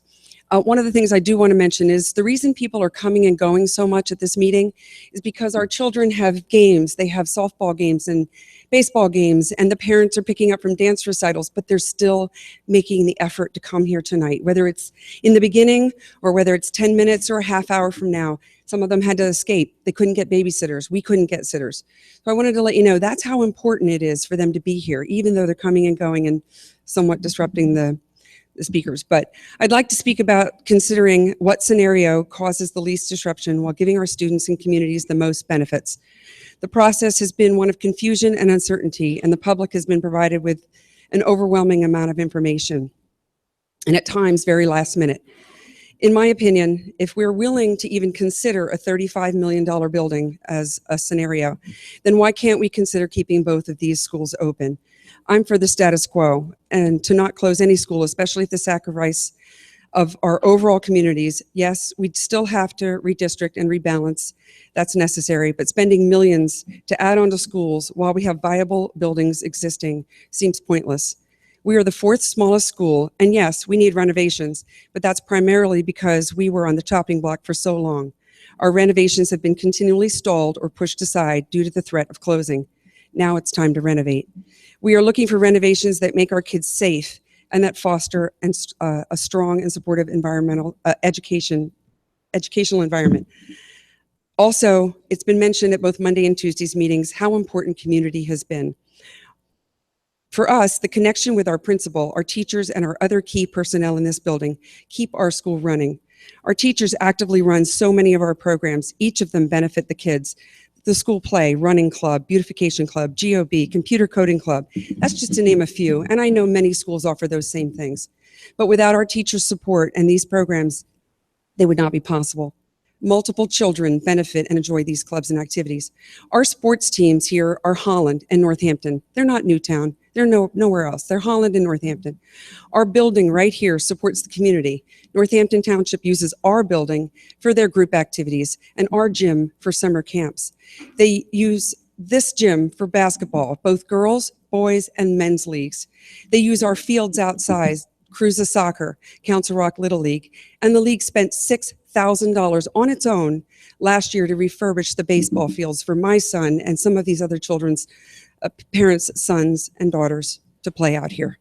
Speaker 23: One of the things I do want to mention is the reason people are coming and going so much at this meeting is because our children have games. They have softball games and baseball games, and the parents are picking up from dance recitals, but they're still making the effort to come here tonight, whether it's in the beginning or whether it's 10 minutes or a half hour from now. Some of them had to escape. They couldn't get babysitters. We couldn't get sitters. So I wanted to let you know that's how important it is for them to be here, even though they're coming and going and somewhat disrupting the speakers. But I'd like to speak about considering what scenario causes the least disruption while giving our students and communities the most benefits. The process has been one of confusion and uncertainty, and the public has been provided with an overwhelming amount of information, and at times very last minute. In my opinion, if we're willing to even consider a $35 million building as a scenario, then why can't we consider keeping both of these schools open? I'm for the status quo and to not close any school, especially at the sacrifice of our overall communities. Yes, we'd still have to redistrict and rebalance. That's necessary, but spending millions to add on to schools while we have viable buildings existing seems pointless. We are the 4th smallest school, and yes, we need renovations, but that's primarily because we were on the chopping block for so long. Our renovations have been continually stalled or pushed aside due to the threat of closing. Now it's time to renovate. We are looking for renovations that make our kids safe and that foster a strong and supportive environmental educational environment. Also, it's been mentioned at both Monday and Tuesday's meetings how important community has been. For us, the connection with our principal, our teachers, and our other key personnel in this building keep our school running. Our teachers actively run so many of our programs. Each of them benefit the kids. The school play, running club, beautification club, GOB, computer coding club. That's just to name a few. And I know many schools offer those same things. But without our teachers' support and these programs, they would not be possible. Multiple children benefit and enjoy these clubs and activities. Our sports teams here are Holland and Northampton. They're not Newtown. They're nowhere else. They're Holland and Northampton. Our building right here supports the community. Northampton Township uses our building for their group activities and our gym for summer camps. They use this gym for basketball, both girls, boys, and men's leagues. They use our fields outside, Cruza Soccer, Council Rock Little League, and the league spent $6,000 on its own last year to refurbish the baseball fields for my son and some of these other children's parents' sons and daughters to play out here.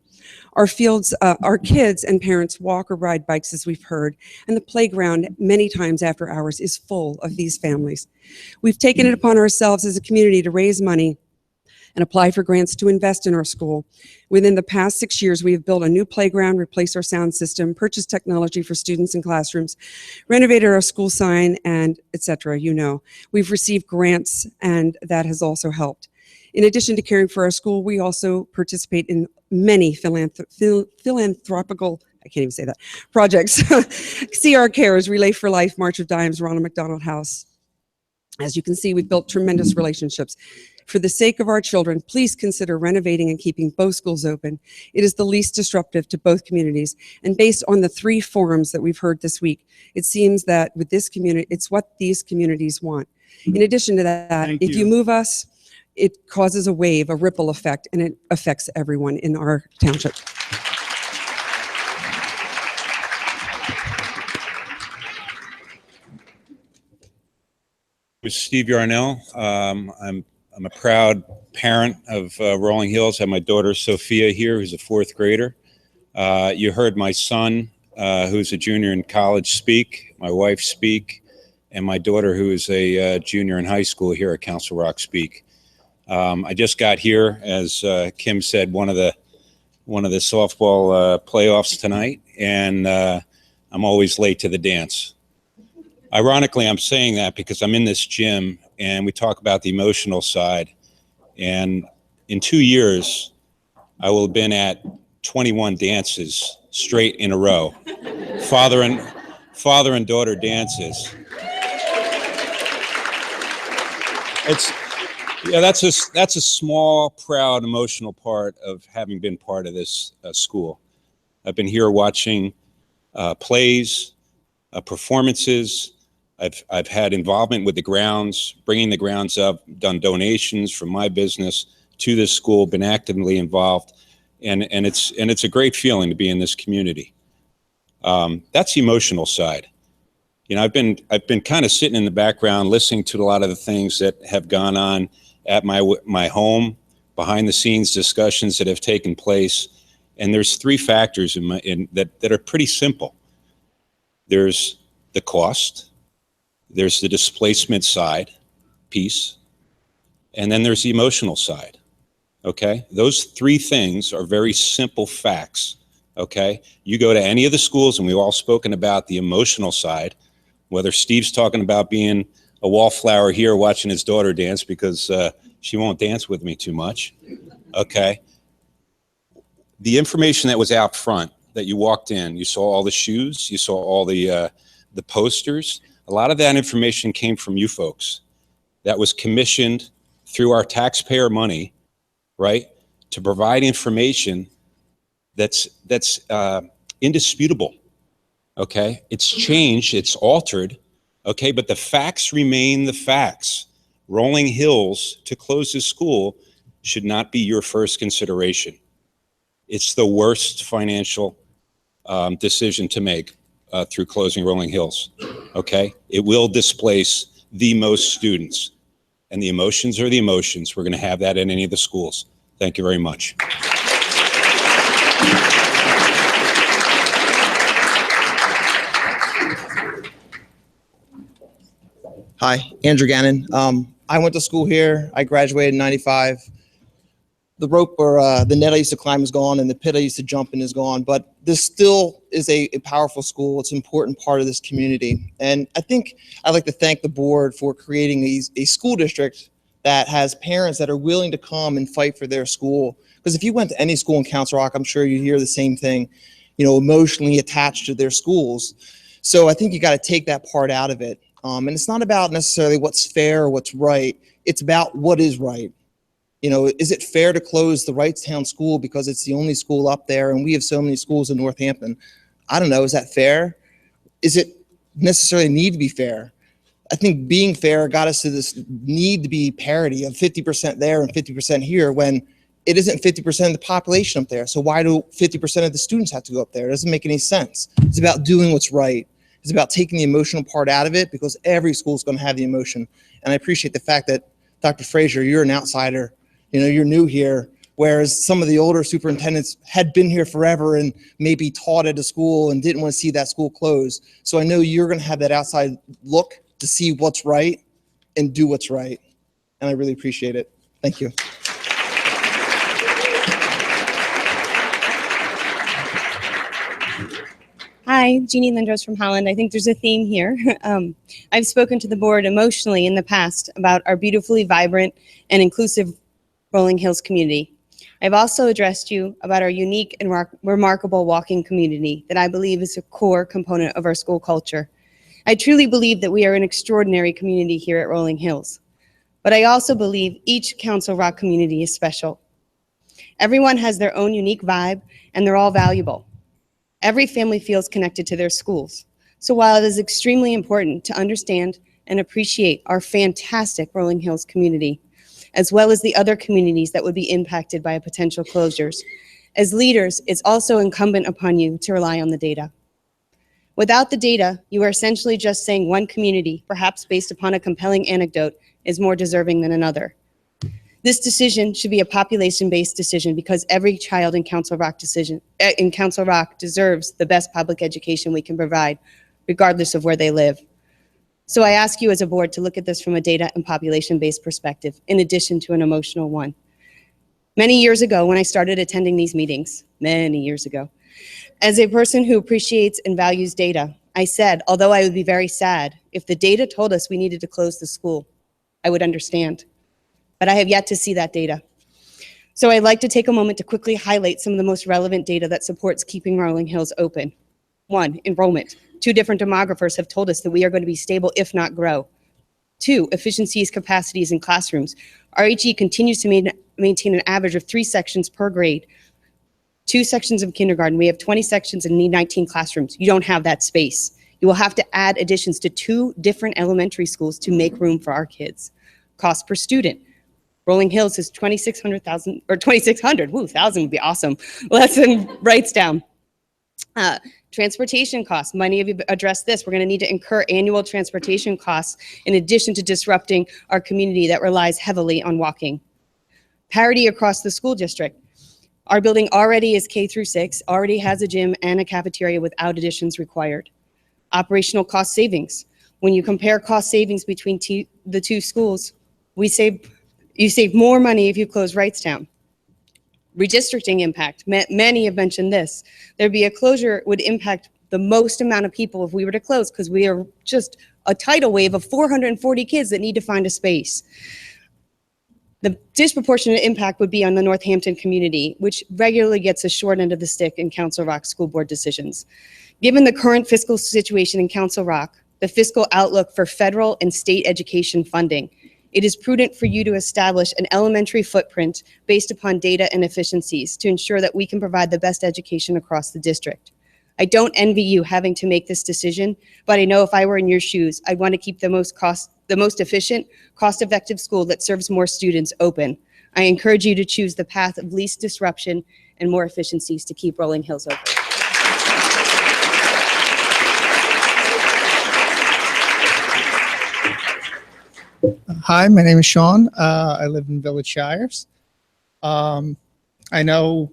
Speaker 23: Our fields, our kids and parents walk or ride bikes, as we've heard, and the playground many times after hours is full of these families. We've taken it upon ourselves as a community to raise money and apply for grants to invest in our school. Within the past 6 years, we have built a new playground, replaced our sound system, purchased technology for students and classrooms, renovated our school sign, and et cetera, you know. We've received grants, and that has also helped. In addition to caring for our school, we also participate in many philanthropical, I can't even say that, projects. CR Cares, Relay for Life, March of Dimes, Ronald McDonald House. As you can see, we've built tremendous relationships. For the sake of our children, please consider renovating and keeping both schools open. It is the least disruptive to both communities. And based on the 3 forums that we've heard this week, it seems that with this community, it's what these communities want. In addition to that, if you move us, it causes a wave, a ripple effect, and it affects everyone in our township.
Speaker 9: With Steve Yarnell. I'm a proud parent of Rolling Hills. I have my daughter Sophia here, who's a 4th grader. You heard my son, who's a junior in college, speak, my wife speak, and my daughter, who is a junior in high school here at Council Rock, speak. I just got here, as Kim said, one of the softball playoffs tonight, and I'm always late to the dance. Ironically, I'm saying that because I'm in this gym and we talk about the emotional side. And in 2 years, I will have been at 21 dances straight in a row. Father and daughter dances. That's a small, proud, emotional part of having been part of this school. I've been here watching plays, performances. I've had involvement with the grounds, bringing the grounds up, done donations from my business to this school, been actively involved, and it's a great feeling to be in this community. That's the emotional side. You know, I've been kind of sitting in the background, listening to a lot of the things that have gone on at my home, behind the scenes discussions that have taken place, and there's 3 factors that are pretty simple. There's the cost. There's the displacement side piece, and then there's the emotional side, okay? Those 3 things are very simple facts, okay? You go to any of the schools, and we've all spoken about the emotional side, whether Steve's talking about being a wallflower here watching his daughter dance because she won't dance with me too much, okay? The information that was out front that you walked in, you saw all the shoes, you saw all the posters. A lot of that information came from you folks. That was commissioned through our taxpayer money, right, to provide information that's indisputable, okay? It's changed, it's altered, okay, but the facts remain the facts. Rolling Hills, to close this school, should not be your first consideration. It's the worst financial decision to make through closing Rolling Hills, okay? It will displace the most students, and the emotions are the emotions. We're going to have that in any of the schools. Thank you very much.
Speaker 10: Hi, Andrew Gannon. I went to school here. I graduated in '95. the rope or the net I used to climb is gone and the pit I used to jump in is gone, but this still is a powerful school. It's an important part of this community. And I think I'd like to thank the board for creating a school district that has parents that are willing to come and fight for their school. Because if you went to any school in Council Rock, I'm sure you hear the same thing, you know, emotionally attached to their schools. So I think you got to take that part out of it. And it's not about necessarily what's fair or what's right. It's about what is right. You know, is it fair to close the Wrightstown school because it's the only school up there and we have so many schools in Northampton? I don't know. Is that fair? Is it necessarily need to be fair? I think being fair got us to this need to be parity of 50% there and 50% here when it isn't 50% of the population up there. So why do 50% of the students have to go up there? It doesn't make any sense. It's about doing what's right. It's about taking the emotional part out of it because every school is going to have the emotion. And I appreciate the fact that, Dr. Frazier, you're an outsider. You know, you're new here, whereas some of the older superintendents had been here forever and maybe taught at a school and didn't want to see that school close. So I know you're going to have that outside look to see what's right and do what's right. And I really appreciate it. Thank you.
Speaker 11: Hi, Jeannie Lindros from Holland. I think there's a theme here. I've spoken to the board emotionally in the past about our beautifully vibrant and inclusive Rolling Hills community. I've also addressed you about our unique and remarkable walking community that I believe is a core component of our school culture. I truly believe that we are an extraordinary community here at Rolling Hills, but I also believe each Council Rock community is special. Everyone has their own unique vibe and they're all valuable. Every family feels connected to their schools. So while it is extremely important to understand and appreciate our fantastic Rolling Hills community, as well as the other communities that would be impacted by potential closures, as leaders, it's also incumbent upon you to rely on the data. Without the data, you are essentially just saying one community, perhaps based upon a compelling anecdote, is more deserving than another. This decision should be a population-based decision because every child in Council Rock deserves the best public education we can provide, regardless of where they live. So I ask you as a board to look at this from a data and population-based perspective, in addition to an emotional one. Many years ago, when I started attending these meetings, many years ago, as a person who appreciates and values data, I said, although I would be very sad, if the data told us we needed to close the school, I would understand. But I have yet to see that data. So I'd like to take a moment to quickly highlight some of the most relevant data that supports keeping Rolling Hills open. 1, enrollment. 2 different demographers have told us that we are going to be stable, if not grow. 2, efficiencies, capacities in classrooms. RHE continues to maintain an average of 3 sections per grade. 2 sections of kindergarten. We have 20 sections and need 19 classrooms. You don't have that space. You will have to add additions to 2 different elementary schools to make room for our kids. Cost per student. Rolling Hills is 2,600. Woo, 1,000 would be awesome. Less than Wrightstown. Transportation costs. Many of you addressed this. We're going to need to incur annual transportation costs in addition to disrupting our community that relies heavily on walking. Parity across the school district. Our building already is K through 6, already has a gym and a cafeteria without additions required. Operational cost savings. When you compare cost savings between the 2 schools, you save more money if you close Wrightstown. Redistricting impact. Many have mentioned this. There'd be a closure would impact the most amount of people if we were to close because we are just a tidal wave of 440 kids that need to find a space. The disproportionate impact would be on the Northampton community, which regularly gets a short end of the stick in Council Rock school board decisions. Given the current fiscal situation in Council Rock, the fiscal outlook for federal and state education funding, it is prudent for you to establish an elementary footprint based upon data and efficiencies to ensure that we can provide the best education across the district. I don't envy you having to make this decision, but I know if I were in your shoes, I'd want to keep the most efficient, cost-effective school that serves more students open. I encourage you to choose the path of least disruption and more efficiencies to keep Rolling Hills open.
Speaker 12: Hi, my name is Sean. I live in Village Shires. I know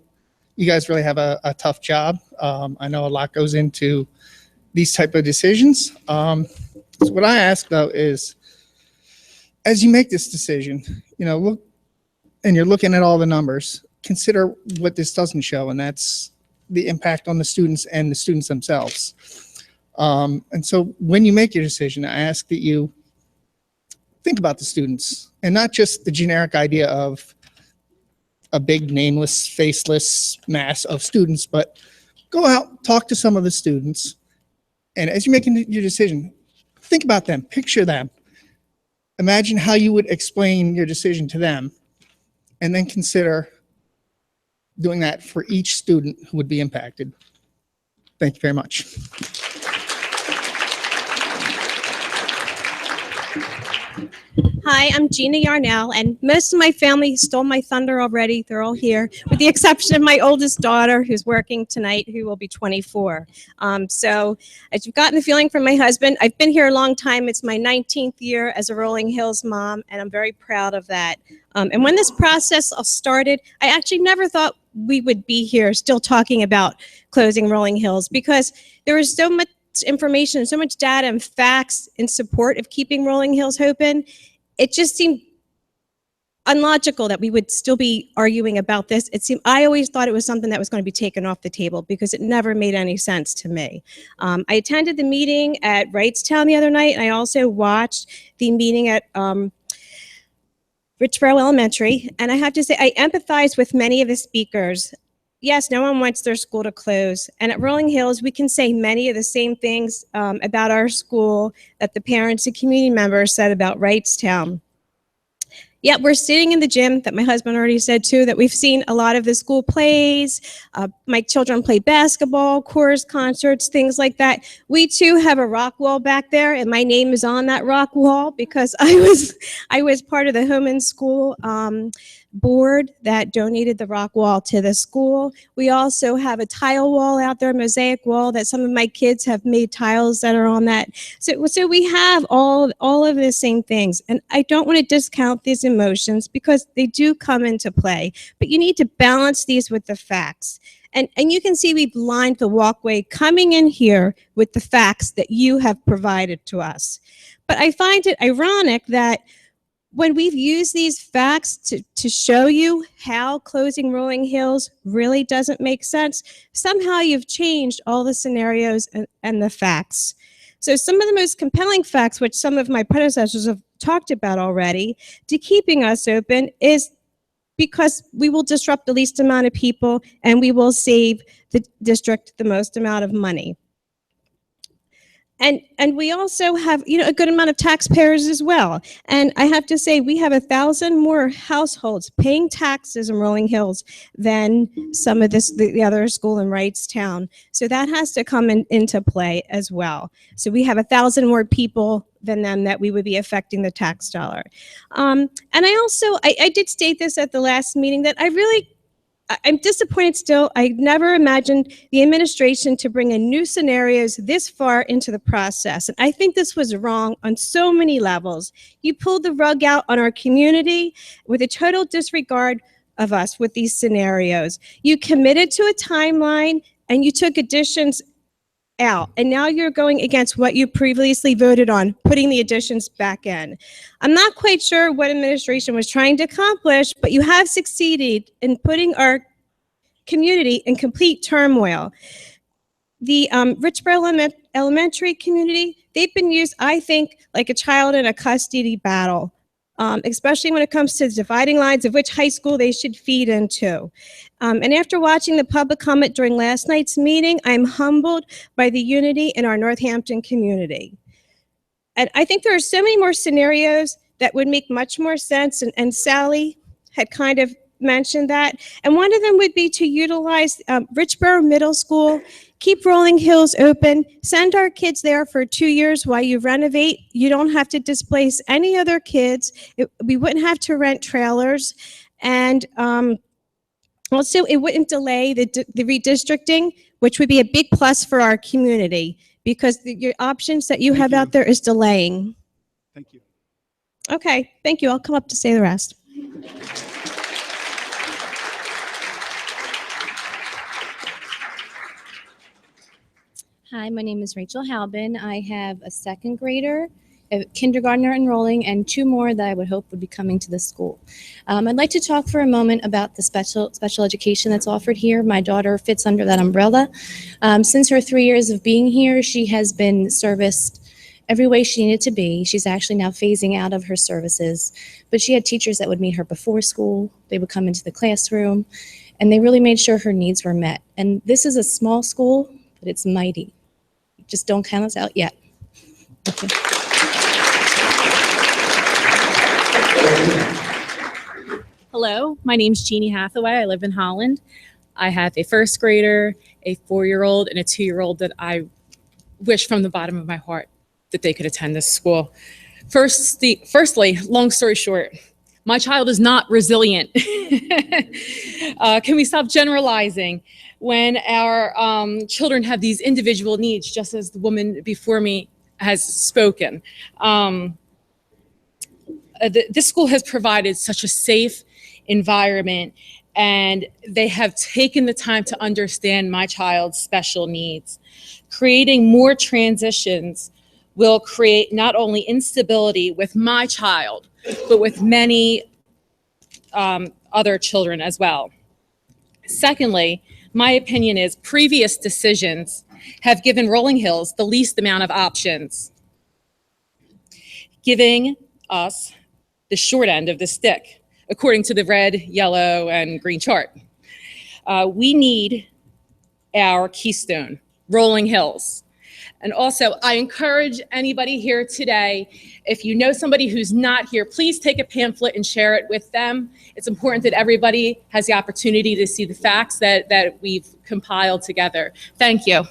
Speaker 12: you guys really have a tough job. I know a lot goes into these type of decisions. So what I ask though is, as you make this decision, you know, and you're looking at all the numbers, consider what this doesn't show, and that's the impact on the students and the students themselves. And so when you make your decision, I ask that you think about the students and not just the generic idea of a big nameless, faceless mass of students, but go out, talk to some of the students. And as you're making your decision, think about them, picture them. Imagine how you would explain your decision to them, and then consider doing that for each student who would be impacted. Thank you very much.
Speaker 2: Hi, I'm Gina Yarnell, and most of my family stole my thunder already. They're all here, with the exception of my oldest daughter, who's working tonight, who will be 24. So as you've gotten the feeling from my husband, I've been here a long time. It's my 19th year as a Rolling Hills mom, and I'm very proud of that. And when this process all started, I actually never thought we would be here still talking about closing Rolling Hills, because there was so much information, so much data and facts in support of keeping Rolling Hills open. It just seemed unlogical that we would still be arguing about this. I always thought it was something that was going to be taken off the table, because it never made any sense to me. I attended the meeting at Wrightstown the other night, and I also watched the meeting at Richboro Elementary, and I have to say I empathize with many of the speakers. Yes, no one wants their school to close. And at Rolling Hills, we can say many of the same things about our school that the parents and community members said about Wrightstown. Yet we're sitting in the gym that my husband already said too, that we've seen a lot of the school plays. My children play basketball, chorus concerts, things like that. We too have a rock wall back there, and my name is on that rock wall because I was part of the home and school board that donated the rock wall to the school. We also have a tile wall out there, mosaic wall, that some of my kids have made tiles that are on that. So we have all of the same things. And I don't want to discount these emotions, because they do come into play, but you need to balance these with the facts. And you can see we've lined the walkway coming in here with the facts that you have provided to us. But I find it ironic that when we've used these facts to show you how closing Rolling Hills really doesn't make sense, somehow you've changed all the scenarios and the facts. So some of the most compelling facts, which some of my predecessors have talked about already, to keeping us open is because we will disrupt the least amount of people and we will save the district the most amount of money. And we also have, a good amount of taxpayers as well. And I have to say, we have 1,000 more households paying taxes in Rolling Hills than some of the other school in Wrightstown. So that has to come into play as well. So we have 1,000 more people than them that we would be affecting the tax dollar. And I did state this at the last meeting, that I'm disappointed still. I never imagined the administration to bring in new scenarios this far into the process. And I think this was wrong on so many levels. You pulled the rug out on our community with a total disregard of us with these scenarios. You committed to a timeline and you took additions out. And now you're going against what you previously voted on, putting the additions back in. I'm not quite sure what administration was trying to accomplish, but you have succeeded in putting our community in complete turmoil. The Richboro Elementary community, they've been used, I think, like a child in a custody battle, especially when it comes to dividing lines of which high school they should feed into. And after watching the public comment during last night's meeting, I'm humbled by the unity in our Northampton community. And I think there are so many more scenarios that would make much more sense, and Sally had kind of mentioned that. And one of them would be to utilize Richboro Middle School, keep Rolling Hills open, send our kids there for 2 years while you renovate. You don't have to displace any other kids. We wouldn't have to rent trailers. And also, it wouldn't delay the redistricting, which would be a big plus for our community, because your options that you have out there is delaying.
Speaker 1: Thank you.
Speaker 2: Okay, thank you. I'll come up to say the rest.
Speaker 13: Hi, my name is Rachel Halbin. I have a second grader a kindergartner enrolling, and 2 more that I would hope would be coming to the school. I'd like to talk for a moment about the special education that's offered here. My daughter fits under that umbrella. Since her 3 years of being here, she has been serviced every way she needed to be. She's actually now phasing out of her services, but she had teachers that would meet her before school. They would come into the classroom, and they really made sure her needs were met. And this is a small school, but it's mighty. Just don't count us out yet. Okay.
Speaker 14: Hello, my name's Jeannie Hathaway. I live in Holland. I have a 1st grader, a 4-year-old, and a 2-year-old that I wish from the bottom of my heart that they could attend this school. Firstly, long story short, my child is not resilient. Can we stop generalizing when our children have these individual needs, just as the woman before me has spoken? This school has provided such a safe environment, and they have taken the time to understand my child's special needs. Creating more transitions will create not only instability with my child, but with many other children as well. Secondly, my opinion is previous decisions have given Rolling Hills the least amount of options, giving us the short end of the stick, according to the red, yellow, and green chart. We need our keystone, Rolling Hills. And also, I encourage anybody here today, if you know somebody who's not here, please take a pamphlet and share it with them. It's important that everybody has the opportunity to see the facts that we've compiled together. Thank you.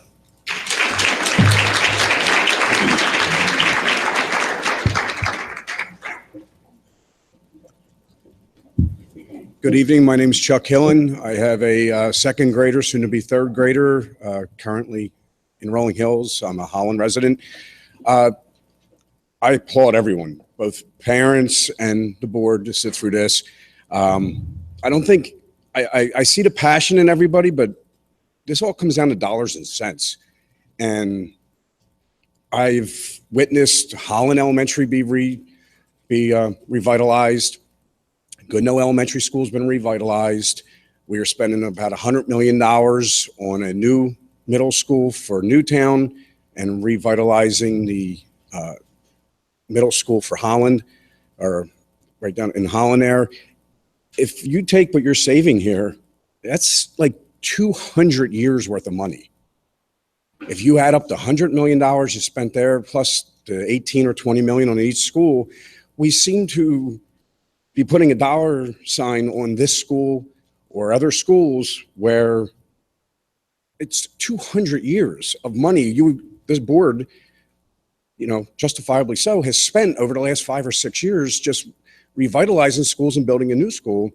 Speaker 15: Good evening. My name is Chuck Hillen. I have a 2nd grader, soon to be 3rd grader, currently in Rolling Hills. I'm a Holland resident. I applaud everyone, both parents and the board, to sit through this. I don't think, I see the passion in everybody, but this all comes down to dollars and cents. And I've witnessed Holland Elementary be revitalized. Goodnow Elementary School has been revitalized. We are spending about $100 million on a new middle school for Newtown and revitalizing the middle school for Holland, or right down in Holland there. If you take what you're saving here, that's like 200 years worth of money. If you add up the $100 million you spent there, plus the 18 or 20 million on each school, we seem to be putting a dollar sign on this school or other schools where it's 200 years of money this board, justifiably so, has spent over the last 5 or 6 years just revitalizing schools and building a new school.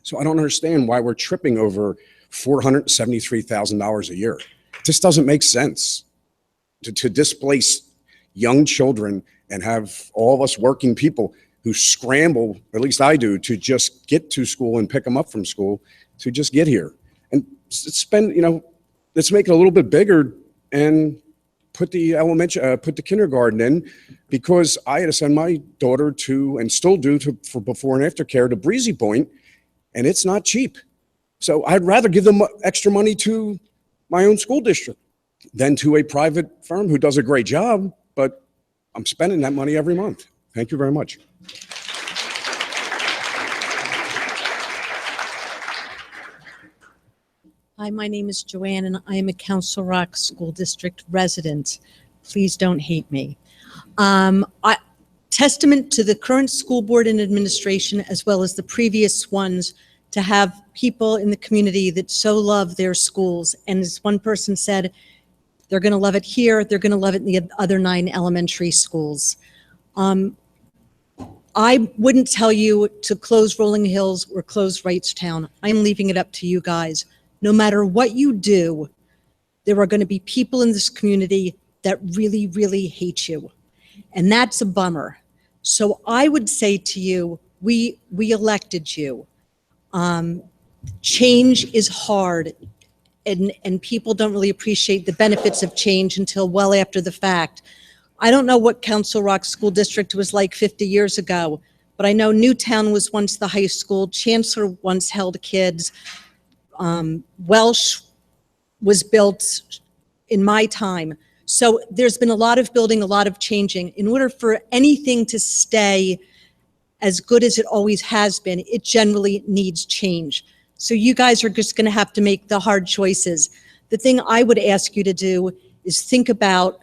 Speaker 15: So I don't understand why we're tripping over $473,000 a year. It just doesn't make sense to displace young children and have all of us working people who scramble, or at least I do, to just get to school and pick them up from school to just get here. And spend, let's make it a little bit bigger and put the kindergarten in, because I had to send my daughter to, and still do, for before and after care to Breezy Point, and it's not cheap. So I'd rather give them extra money to my own school district than to a private firm who does a great job, but I'm spending that money every month. Thank you very much.
Speaker 24: Hi, my name is Joanne, and I am a Council Rock School District resident. Please don't hate me. Testament to the current school board and administration, as well as the previous ones, to have people in the community that so love their schools. And as one person said, they're going to love it here, they're going to love it in the other 9 elementary schools. I wouldn't tell you to close Rolling Hills or close Wrightstown. I'm leaving it up to you guys. No matter what you do, there are going to be people in this community that really, really hate you. And that's a bummer. So I would say to you, we elected you. Change is hard, and people don't really appreciate the benefits of change until well after the fact. I don't know what Council Rock School District was like 50 years ago, but I know Newtown was once the high school. Chancellor once held kids. Welsh was built in my time. So there's been a lot of building, a lot of changing. In order for anything to stay as good as it always has been, it generally needs change. So you guys are just going to have to make the hard choices. The thing I would ask you to do is think about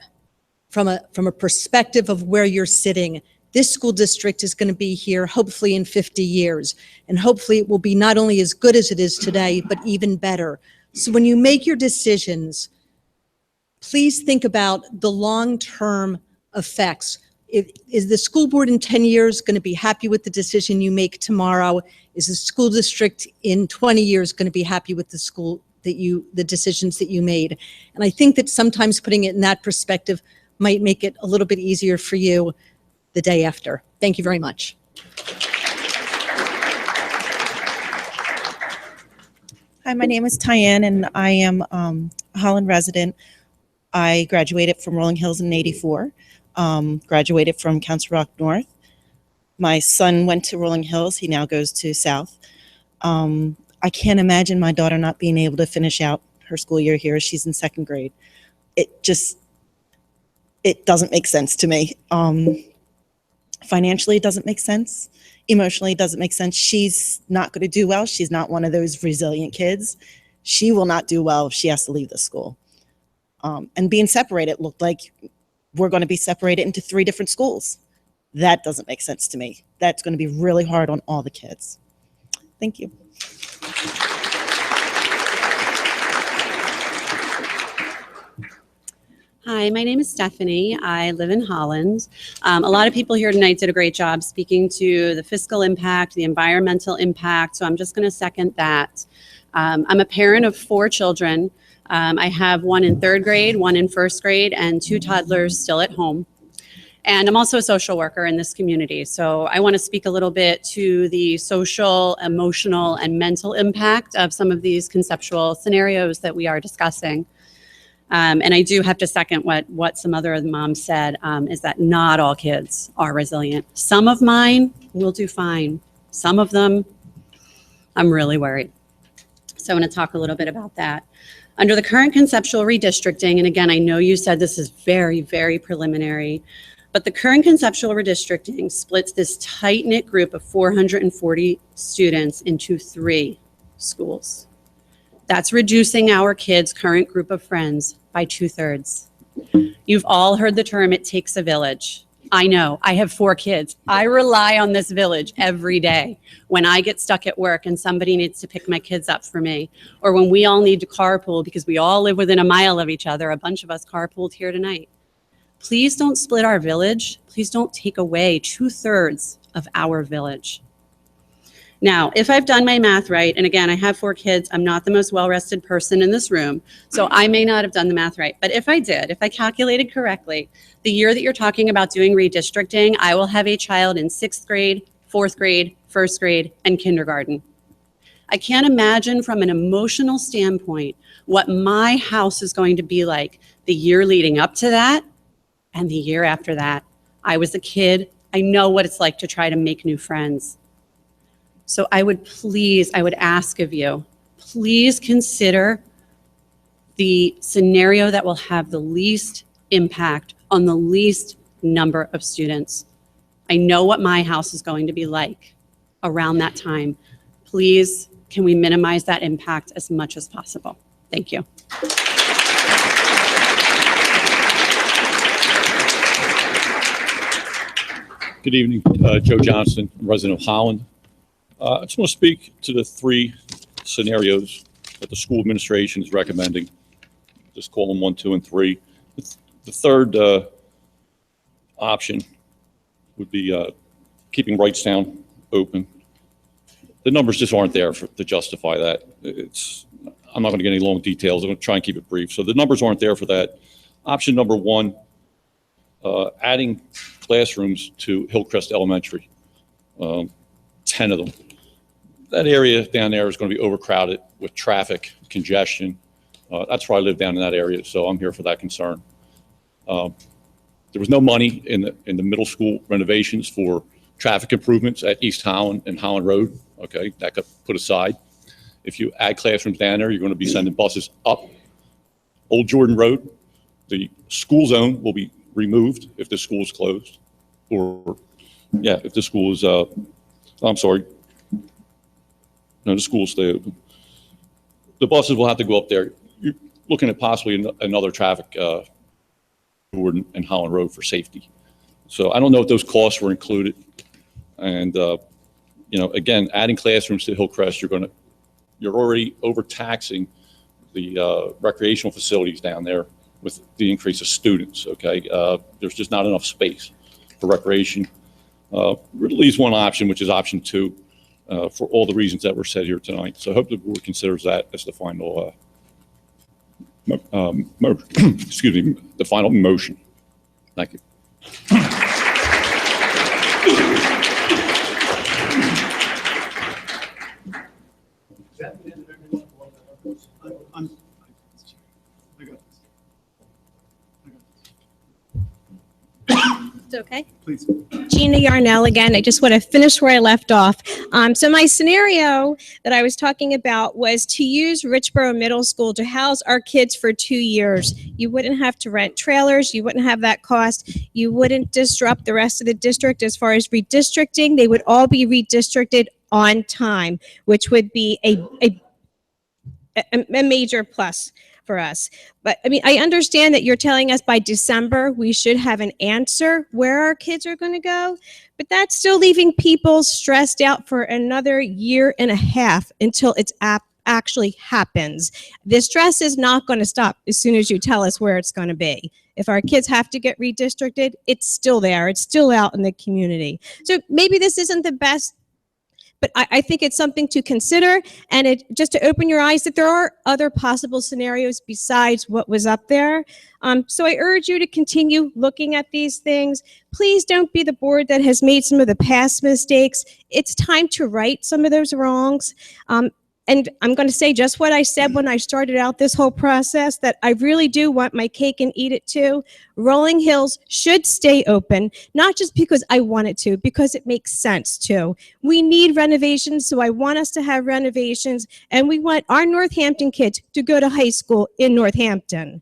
Speaker 24: from a perspective of where you're sitting. This school district is going to be here hopefully in 50 years. And hopefully it will be not only as good as it is today, but even better. So when you make your decisions, please think about the long-term effects. Is the school board in 10 years going to be happy with the decision you make tomorrow? Is the school district in 20 years going to be happy with the decisions that you made? And I think that sometimes putting it in that perspective might make it a little bit easier for you the day after. Thank you very much.
Speaker 16: Hi, my name is Tyann, and I am a Holland resident. I graduated from Rolling Hills in '84, graduated from Council Rock North. My son went to Rolling Hills. He now goes to South. I can't imagine my daughter not being able to finish out her school year here. She's in 2nd grade. It doesn't make sense to me. Financially, it doesn't make sense. Emotionally, it doesn't make sense. She's not going to do well. She's not one of those resilient kids. She will not do well if she has to leave the school. And being separated looked like we're going to be separated into 3 different schools. That doesn't make sense to me. That's going to be really hard on all the kids. Thank you.
Speaker 17: Hi, my name is Stephanie. I live in Holland. A lot of people here tonight did a great job speaking to the fiscal impact, the environmental impact, so I'm just going to second that. I'm a parent of 4 children. I have one in 3rd grade, one in 1st grade, and 2 toddlers still at home. And I'm also a social worker in this community. So I want to speak a little bit to the social, emotional, and mental impact of some of these conceptual scenarios that we are discussing. And I do have to second what some other of the moms said, is that not all kids are resilient. Some of mine will do fine. Some of them, I'm really worried. So I want to talk a little bit about that. Under the current conceptual redistricting, and again, I know you said this is very, very preliminary, but the current conceptual redistricting splits this tight-knit group of 440 students into 3 schools. That's reducing our kids' current group of friends by 2/3. You've all heard the term, it takes a village. I know, I have 4 kids. I rely on this village every day when I get stuck at work and somebody needs to pick my kids up for me, or when we all need to carpool because we all live within a mile of each other. A bunch of us carpooled here tonight. Please don't split our village. Please don't take away 2/3 of our village. Now, if I've done my math right, and again, I have 4 kids, I'm not the most well-rested person in this room, so I may not have done the math right. But if I did, if I calculated correctly, the year that you're talking about doing redistricting, I will have a child in 6th grade, 4th grade, 1st grade, and kindergarten. I can't imagine from an emotional standpoint what my house is going to be like the year leading up to that and the year after that. I was a kid. I know what it's like to try to make new friends. So I would ask of you, please consider the scenario that will have the least impact on the least number of students. I know what my house is going to be like around that time. Please, can we minimize that impact as much as possible? Thank you.
Speaker 18: Good evening, Joe Johnson, resident of Holland. I just want to speak to the 3 scenarios that the school administration is recommending. Just call them 1, 2, and 3. The third option would be keeping Wrightstown open. The numbers just aren't there to justify that. I'm not going to get any long details. I'm going to try and keep it brief. So the numbers aren't there for that. Option number 1, adding classrooms to Hillcrest Elementary, 10 of them. That area down there is going to be overcrowded with traffic, congestion. That's where I live down in that area, so I'm here for that concern. There was no money in the middle school renovations for traffic improvements at East Holland and Holland Road. Okay, that got put aside. If you add classrooms down there, you're going to be sending buses up Old Jordan Road. The school zone will be removed if the school is closed, or yeah, if the school is. I'm sorry. No, the school will stay open. The buses will have to go up there. You're looking at possibly another traffic Jordan and Holland Road for safety. So I don't know if those costs were included. And again, adding classrooms to Hillcrest, you're already overtaxing the recreational facilities down there with the increase of students. Okay, there's just not enough space for recreation. At least one option, which is option 2, for all the reasons that were said here tonight. So I hope the board considers that as the final, excuse me, the final motion. Thank you.
Speaker 2: It's okay.
Speaker 1: Please.
Speaker 2: Gina Yarnell again. I just want to finish where I left off. So my scenario that I was talking about was to use Richboro Middle School to house our kids for 2 years. You wouldn't have to rent trailers. You wouldn't have that cost. You wouldn't disrupt the rest of the district as far as redistricting. They would all be redistricted on time, which would be a major plus for us. But I mean, I understand that you're telling us by December we should have an answer where our kids are going to go, but that's still leaving people stressed out for another year and a half until it's actually happens. The stress is not going to stop as soon as you tell us where it's going to be. If our kids have to get redistricted, it's still there. It's still out in the community. So maybe this isn't the best, but I think it's something to consider, and just to open your eyes that there are other possible scenarios besides what was up there. So I urge you to continue looking at these things. Please don't be the board that has made some of the past mistakes. It's time to right some of those wrongs. And I'm going to say just what I said when I started out this whole process, that I really do want my cake and eat it too. Rolling Hills should stay open, not just because I want it to, because it makes sense to. We need renovations, so I want us to have renovations, and we want our Northampton kids to go to high school in Northampton.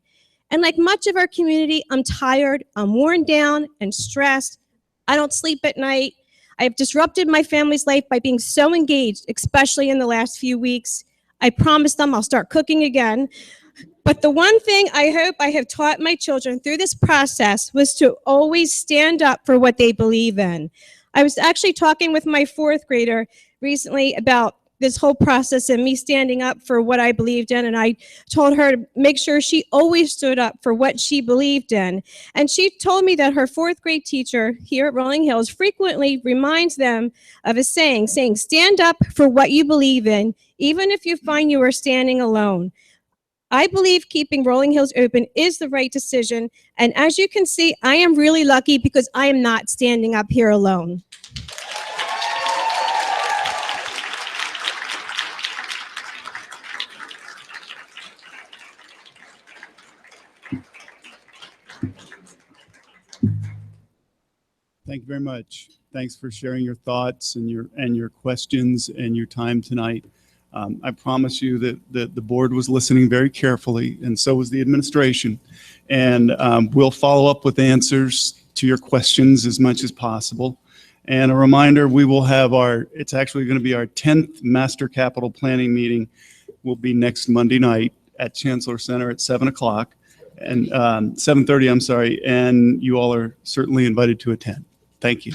Speaker 2: And like much of our community, I'm tired, I'm worn down and stressed. I don't sleep at night. I have disrupted my family's life by being so engaged, especially in the last few weeks. I promised them I'll start cooking again. But the one thing I hope I have taught my children through this process was to always stand up for what they believe in. I was actually talking with my 4th grader recently about this whole process and me standing up for what I believed in. And I told her to make sure she always stood up for what she believed in. And she told me that her 4th grade teacher here at Rolling Hills frequently reminds them of a saying, stand up for what you believe in, even if you find you are standing alone. I believe keeping Rolling Hills open is the right decision. And as you can see, I am really lucky because I am not standing up here alone.
Speaker 1: Thank you very much. Thanks for sharing your thoughts and your questions and your time tonight. I promise you that the board was listening very carefully, and so was the administration. And we'll follow up with answers to your questions as much as possible. And a reminder, we will have it's actually going to be our 10th Master Capital Planning meeting will be next Monday night at Chancellor Center at 7 o'clock and 7:30, I'm sorry. And you all are certainly invited to attend. Thank you.